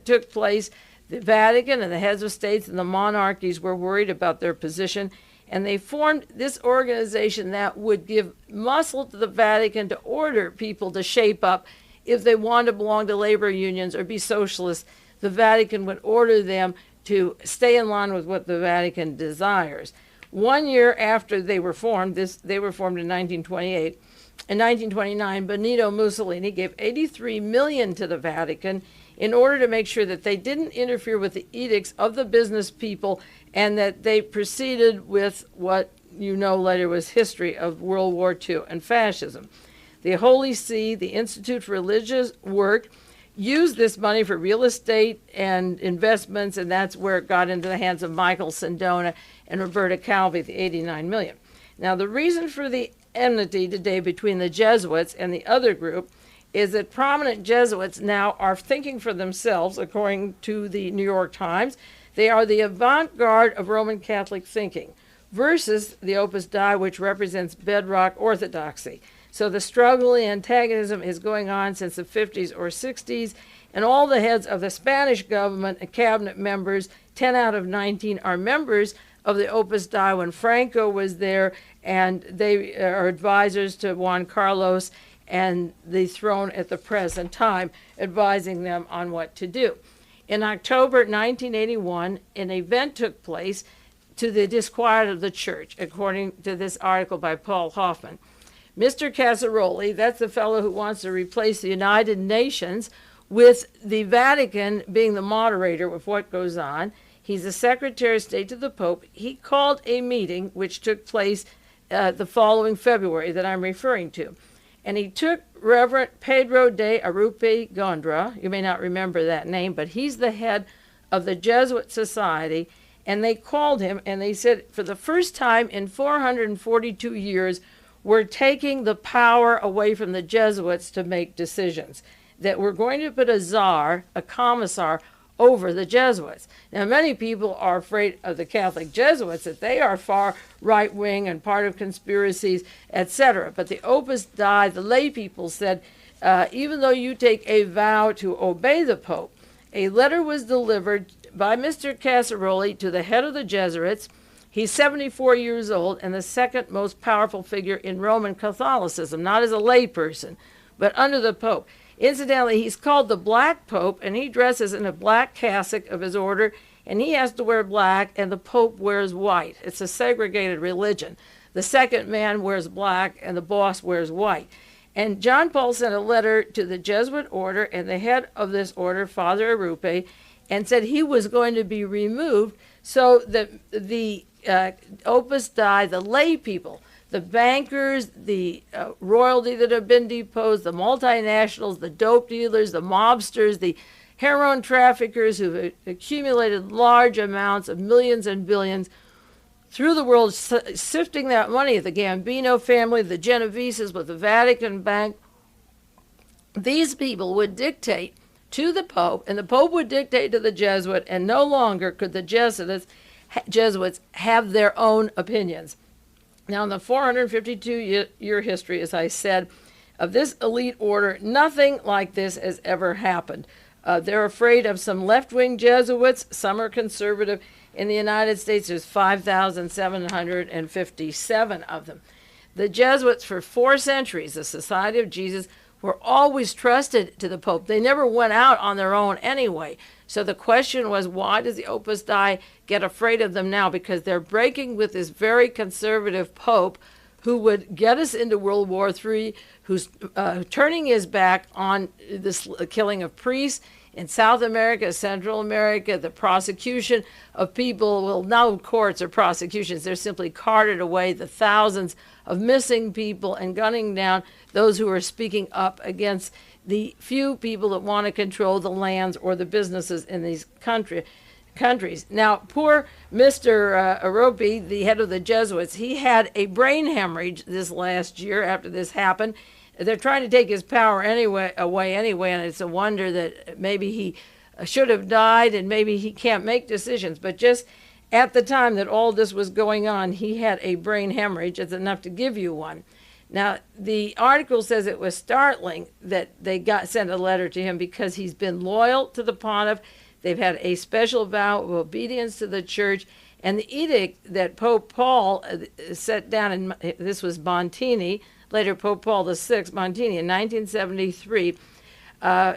took place, the Vatican and the heads of states and the monarchies were worried about their position, and they formed this organization that would give muscle to the Vatican to order people to shape up. If they wanted to belong to labor unions or be socialists, the Vatican would order them to stay in line with what the Vatican desires. 1 year after they were formed, they were formed in 1928. In 1929, Benito Mussolini gave $83 million to the Vatican in order to make sure that they didn't interfere with the edicts of the business people and that they proceeded with what you know later was history of World War II and fascism. The Holy See, the Institute for Religious Work, used this money for real estate and investments, and that's where it got into the hands of Michael Sindona and Roberto Calvi, the $89 million. Now, the reason for the enmity today between the Jesuits and the other group is that prominent Jesuits now are thinking for themselves, according to the New York Times. They are the avant-garde of Roman Catholic thinking versus the Opus Dei, which represents bedrock orthodoxy. So the struggle, the antagonism is going on since the 50s or 60s, and all the heads of the Spanish government and cabinet members, 10 out of 19, are members of the Opus Dei when Franco was there, and they are advisors to Juan Carlos and the throne at the present time, advising them on what to do. In October 1981, an event took place to the disquiet of the church, according to this article by Paul Hoffman. Mr. Casaroli, that's the fellow who wants to replace the United Nations with the Vatican being the moderator of what goes on. He's the Secretary of State to the Pope. He called a meeting which took place the following February that I'm referring to. And he took Reverend Pedro de Arupe Gondra, you may not remember that name, but he's the head of the Jesuit Society, and they called him and they said, for the first time in 442 years, we're taking the power away from the Jesuits to make decisions, that we're going to put a czar, a commissar, over the Jesuits. Now, many people are afraid of the Catholic Jesuits, that they are far right-wing and part of conspiracies, etc. But the Opus Dei, the lay people said, even though you take a vow to obey the Pope, a letter was delivered by Mr. Casaroli to the head of the Jesuits. He's 74 years old and the second most powerful figure in Roman Catholicism, not as a lay person, but under the Pope. Incidentally, he's called the Black Pope, and he dresses in a black cassock of his order, and he has to wear black, and the Pope wears white. It's a segregated religion. The second man wears black, and the boss wears white. And John Paul sent a letter to the Jesuit order and the head of this order, Father Arupe, and said he was going to be removed so that the Opus Dei, the lay people, the bankers, the royalty that have been deposed, the multinationals, the dope dealers, the mobsters, the heroin traffickers who've accumulated large amounts of millions and billions through the world, sifting that money, the Gambino family, the Genoveses with the Vatican Bank. These people would dictate to the Pope, and the Pope would dictate to the Jesuit, and no longer could the Jesuits have their own opinions. Now, in the 452-year history, as I said, of this elite order, nothing like this has ever happened. They're afraid of some left-wing Jesuits. Some are conservative. In the United States, there's 5,757 of them. The Jesuits, for 4 centuries, the Society of Jesus, were always trusted to the Pope. They never went out on their own anyway. So the question was, why does the Opus Dei get afraid of them now? Because they're breaking with this very conservative Pope who would get us into World War III, who's turning his back on this killing of priests in South America, Central America, the prosecution of people. Well, no courts or prosecutions. They're simply carted away, the thousands of missing people, and gunning down those who are speaking up against the few people that want to control the lands or the businesses in these countries. Now, poor Mr. Aropi, the head of the Jesuits, he had a brain hemorrhage this last year after this happened. They're trying to take his power away anyway, and it's a wonder that maybe he should have died and maybe he can't make decisions. But just at the time that all this was going on, he had a brain hemorrhage. It's enough to give you one. Now, the article says it was startling that they sent a letter to him because he's been loyal to the pontiff. They've had a special vow of obedience to the church. And the edict that Pope Paul set down, and this was Montini, later Pope Paul VI, Montini, in 1973,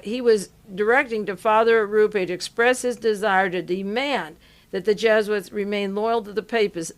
he was directing to Father Arupe to express his desire to demand that the Jesuits remain loyal to the papacy.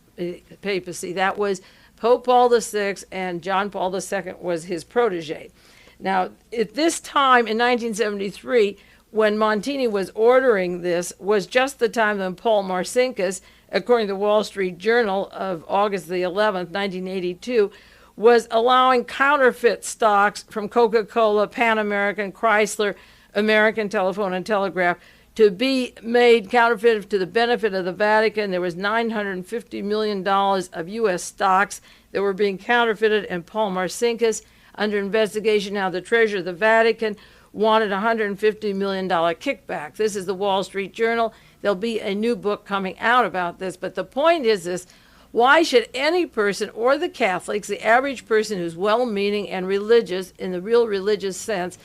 That was Pope Paul VI, and John Paul II was his protege. Now, at this time in 1973, when Montini was ordering this, was just the time when Paul Marcinkus, according to the Wall Street Journal of August the 11th, 1982, was allowing counterfeit stocks from Coca-Cola, Pan American, Chrysler, American Telephone and Telegraph to be made counterfeit to the benefit of the Vatican. There was $950 million of U.S. stocks that were being counterfeited, and Paul Marcinkus, under investigation now, the treasurer of the Vatican, wanted $150 million kickback. This is the Wall Street Journal. There'll be a new book coming out about this, but the point is this: why should any person, or the Catholics, the average person who's well-meaning and religious in the real religious sense,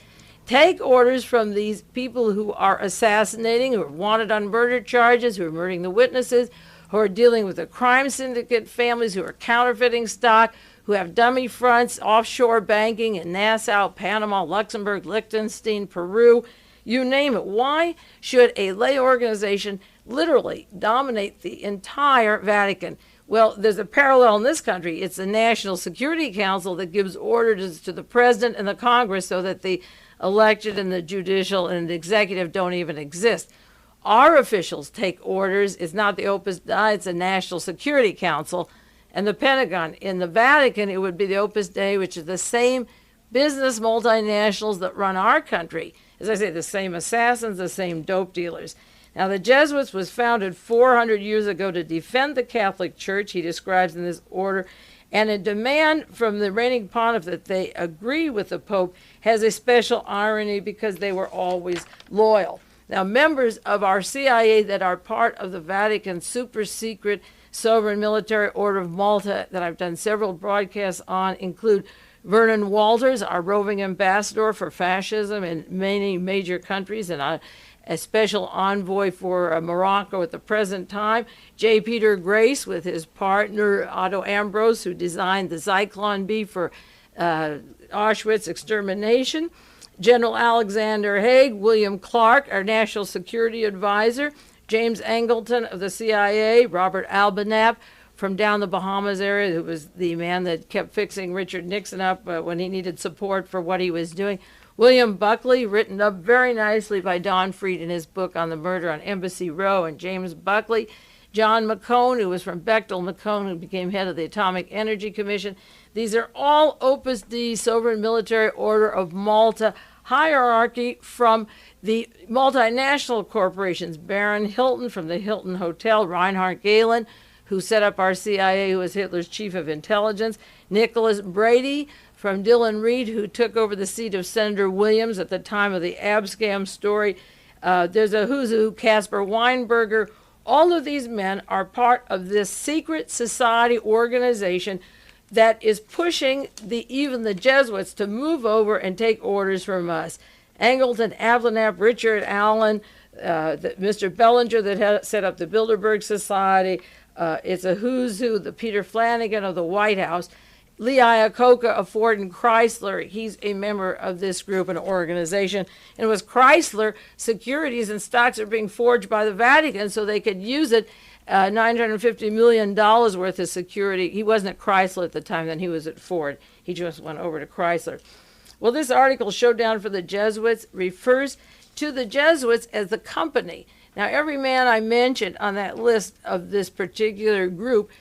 take orders from these people who are assassinating, who are wanted on murder charges, who are murdering the witnesses, who are dealing with the crime syndicate families, who are counterfeiting stock, who have dummy fronts, offshore banking in Nassau, Panama, Luxembourg, Liechtenstein, Peru, you name it? Why should a lay organization literally dominate the entire Vatican? Well, there's a parallel in this country. It's the National Security Council that gives orders to the president and the Congress so that the elected and the judicial and the executive don't even exist. Our officials take orders. It's not the Opus Dei, it's the National Security Council and the Pentagon. In the Vatican, it would be the Opus Dei, which is the same business multinationals that run our country. As I say, the same assassins, the same dope dealers. Now, the Jesuits was founded 400 years ago to defend the Catholic Church, he describes in this order, and a demand from the reigning pontiff that they agree with the Pope has a special irony because they were always loyal. Now, members of our CIA that are part of the Vatican super secret sovereign military order of Malta that I've done several broadcasts on include Vernon Walters, our roving ambassador for fascism in many major countries, and a special envoy for Morocco at the present time. J. Peter Grace with his partner Otto Ambrose, who designed the Zyklon B for Auschwitz extermination. General Alexander Haig, William Clark, our national security advisor, James Angleton of the CIA, Robert Albanap from down the Bahamas area, who was the man that kept fixing Richard Nixon up when he needed support for what he was doing. William Buckley, written up very nicely by Don Freed in his book on the murder on Embassy Row, and James Buckley. John McCone, who was from Bechtel McCone, who became head of the Atomic Energy Commission. These are all Opus Dei, Sovereign Military Order of Malta, hierarchy from the multinational corporations. Baron Hilton from the Hilton Hotel, Reinhard Gehlen, who set up our CIA, who was Hitler's chief of intelligence, Nicholas Brady from Dillon Reed, who took over the seat of Senator Williams at the time of the Abscam story. There's a who's who, Caspar Weinberger. All of these men are part of this secret society organization that is pushing even the Jesuits to move over and take orders from us. Angleton, Ablanap, Richard Allen, Mr. Bellinger that had set up the Bilderberg Society. It's a who's who, the Peter Flanagan of the White House. Lee Iacocca of Ford and Chrysler, he's a member of this group and organization. And it was Chrysler securities and stocks are being forged by the Vatican so they could use it, $950 million worth of security. He wasn't at Chrysler at the time, then he was at Ford. He just went over to Chrysler. Well, this article, Showdown for the Jesuits, refers to the Jesuits as the company. Now, every man I mentioned on that list of this particular group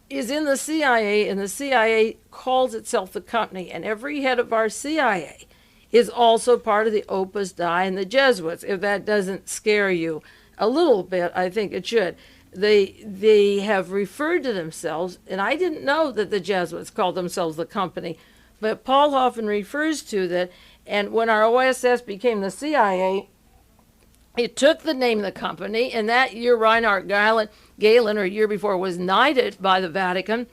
is in the CIA, and the CIA calls itself the company, and every head of our CIA is also part of the Opus Dei and the Jesuits. If that doesn't scare you a little bit, I think it should. They have referred to themselves, and I didn't know that the Jesuits called themselves the company, but Paul often refers to that, and when our OSS became the CIA, it took the name of the company, and that year Reinhard Gehlen, or a year before, was knighted by the Vatican,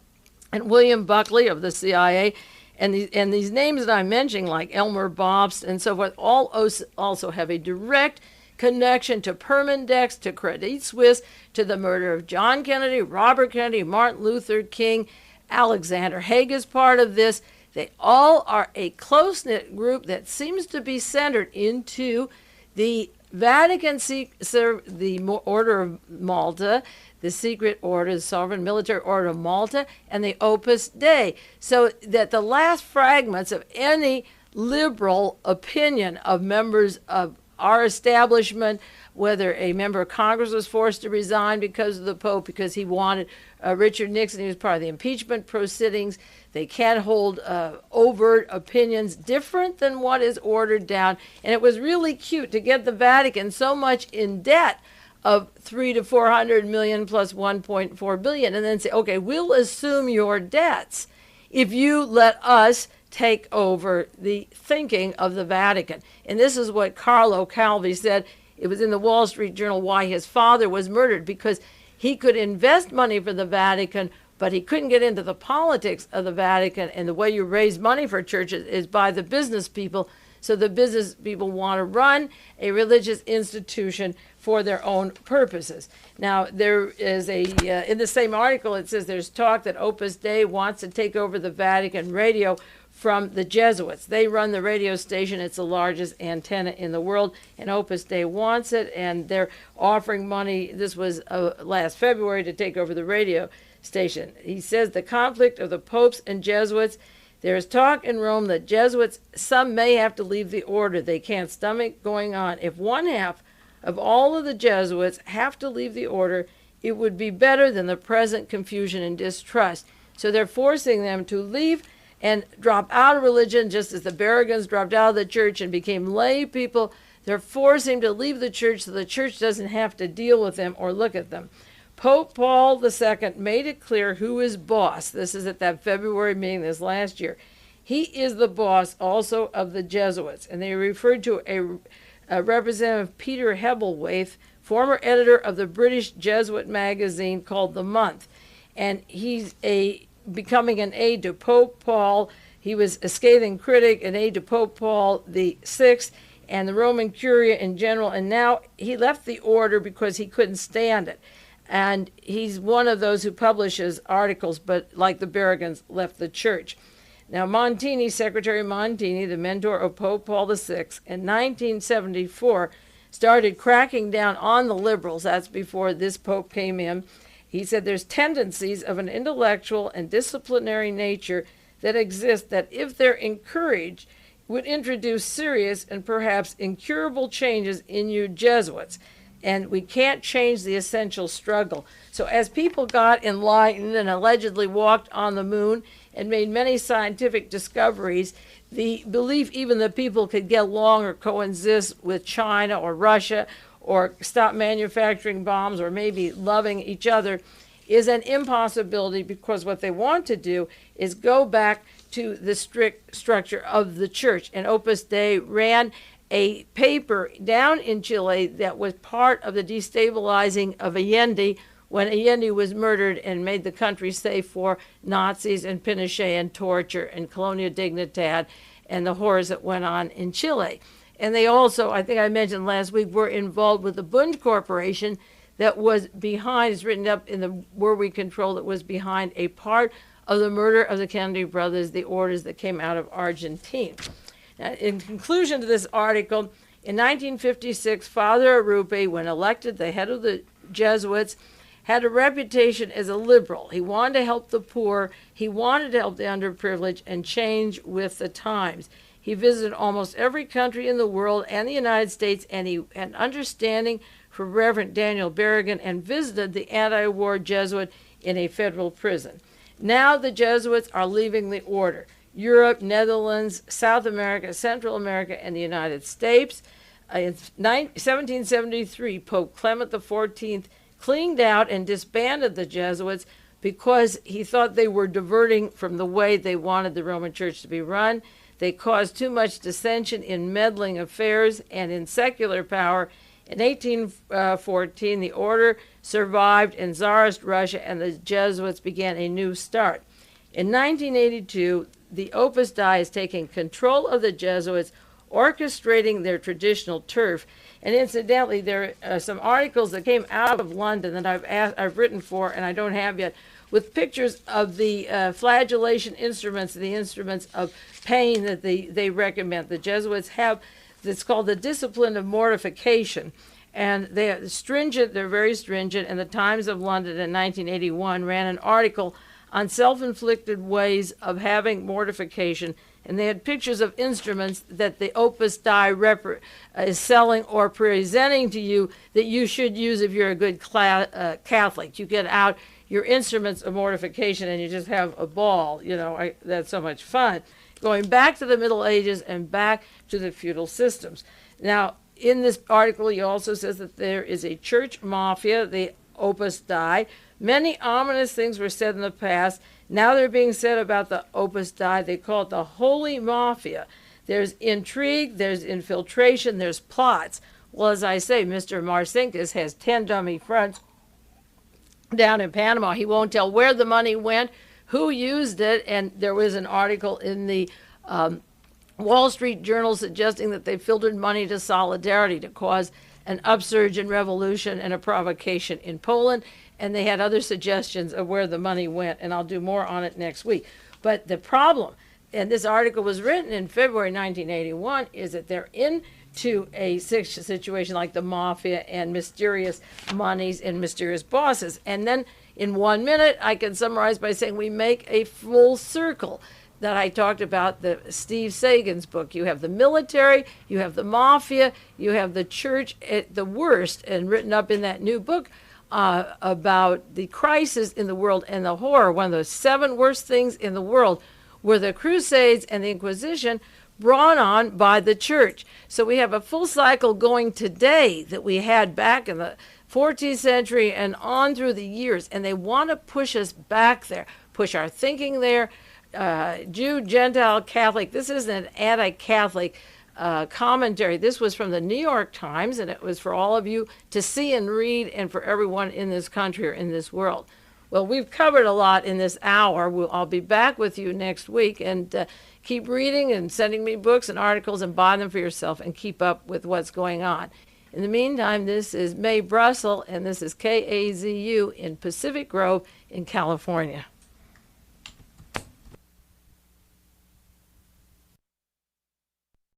and William Buckley of the CIA, and these names that I'm mentioning, like Elmer Bobst and so forth, all also have a direct connection to Permindex, to Credit Suisse, to the murder of John Kennedy, Robert Kennedy, Martin Luther King. Alexander Haig is part of this. They all are a close-knit group that seems to be centered into the Vatican, the Order of Malta, the secret order, the Sovereign Military Order of Malta, and the Opus Dei. So that the last fragments of any liberal opinion of members of our establishment, whether a member of Congress was forced to resign because of the Pope, because he wanted Richard Nixon. He was part of the impeachment proceedings. They can't hold overt opinions different than what is ordered down. And it was really cute to get the Vatican so much in debt of 300 to 400 million plus 1.4 billion, and then say, okay, we'll assume your debts if you let us take over the thinking of the Vatican. And this is what Carlo Calvi said. It was in the Wall Street Journal why his father was murdered, because he could invest money for the Vatican, but he couldn't get into the politics of the Vatican. And the way you raise money for churches is by the business people. So the business people want to run a religious institution for their own purposes. Now, there is in the same article, it says there's talk that Opus Dei wants to take over the Vatican radio from the Jesuits. They run the radio station. It's the largest antenna in the world, and Opus Dei wants it, and they're offering money. This was last February to take over the radio station. He says the conflict of the popes and Jesuits. There is talk in Rome that Jesuits, some may have to leave the order. They can't stomach going on. If one half of all of the Jesuits have to leave the order, it would be better than the present confusion and distrust. So they're forcing them to leave and drop out of religion, just as the Berrigans dropped out of the church and became lay people. They're forcing them to leave the church so the church doesn't have to deal with them or look at them. Pope Paul II made it clear who is boss. This is at that February meeting this last year. He is the boss also of the Jesuits. And they referred to a Representative Peter Hebblethwaite, former editor of the British Jesuit magazine called The Month. And he's becoming an aide to Pope Paul. He was a scathing critic, an aide to Pope Paul VI and the Roman Curia in general. And now he left the order because he couldn't stand it. And he's one of those who publishes articles, but like the Berrigans, left the church. Now, Montini, Secretary Montini, the mentor of Pope Paul VI, in 1974, started cracking down on the liberals. That's before this pope came in. He said there's tendencies of an intellectual and disciplinary nature that exist that, if they're encouraged, would introduce serious and perhaps incurable changes in you Jesuits. And we can't change the essential struggle. So as people got enlightened and allegedly walked on the moon and made many scientific discoveries, the belief even that people could get along or coexist with China or Russia or stop manufacturing bombs or maybe loving each other is an impossibility, because what they want to do is go back to the strict structure of the church. And Opus Dei ran a paper down in Chile that was part of the destabilizing of Allende when Allende was murdered and made the country safe for Nazis and Pinochet and torture and Colonia Dignidad and the horrors that went on in Chile. And they also, I think I mentioned last week, were involved with the Bund Corporation that was behind, it's written up in the Were We Control, that was behind a part of the murder of the Kennedy brothers, the orders that came out of Argentina. Now, in conclusion to this article, in 1956, Father Arrupe, when elected the head of the Jesuits, had a reputation as a liberal. He wanted to help the poor, he wanted to help the underprivileged, and change with the times. He visited almost every country in the world and the United States, and he had understanding for Reverend Daniel Berrigan and visited the anti-war Jesuit in a federal prison. Now the Jesuits are leaving the order. Europe, Netherlands, South America, Central America, and the United States. In 1773, Pope Clement XIV cleaned out and disbanded the Jesuits because he thought they were diverting from the way they wanted the Roman Church to be run. They caused too much dissension in meddling affairs and in secular power. In 1814, the order survived in Tsarist Russia, and the Jesuits began a new start. In 1982, the Opus Dei is taking control of the Jesuits, orchestrating their traditional turf. And incidentally, there are some articles that came out of London that I've written for, and I don't have yet, with pictures of the flagellation instruments, the instruments of pain that they recommend. The Jesuits have, it's called the discipline of mortification. And they're stringent, they're very stringent. And the Times of London in 1981 ran an article on self-inflicted ways of having mortification And they had pictures of instruments that the Opus Dei is selling or presenting to you that you should use if you're a good Catholic. You get out your instruments of mortification and you just have a ball. That's so much fun. Going back to the Middle Ages and back to the feudal systems. Now, in this article, he also says that there is a church mafia, the Opus Dei. Many ominous things were said in the past. Now they're being said about the Opus Dei. They call it the Holy Mafia. There's intrigue, there's infiltration, there's plots. Well, as I say, Mr. Marcinkus has 10 dummy fronts down in Panama. He won't tell where the money went, who used it, and there was an article in the Wall Street Journal suggesting that they filtered money to Solidarity to cause an upsurge in revolution and a provocation in Poland, and they had other suggestions of where the money went, and I'll do more on it next week. But the problem, and this article was written in February 1981, is that they're into a situation like the mafia and mysterious monies and mysterious bosses. And then in 1 minute, I can summarize by saying we make a full circle that I talked about, the Steve Sagan's book. You have the military, you have the mafia, you have the church at the worst, and written up in that new book about the crisis in the world and the horror. One of the 7 worst things in the world were the Crusades and the Inquisition brought on by the church. So we have a full cycle going today that we had back in the 14th century and on through the years, and they want to push us back there, push our thinking there. Jew, Gentile, Catholic. This isn't an anti-Catholic commentary. This was from the New York Times, and it was for all of you to see and read, and for everyone in this country or in this world. Well, we've covered a lot in this hour. I'll be back with you next week, and keep reading and sending me books and articles and buy them for yourself and keep up with what's going on. In the meantime, this is Mae Brussell, and this is KAZU in Pacific Grove in California.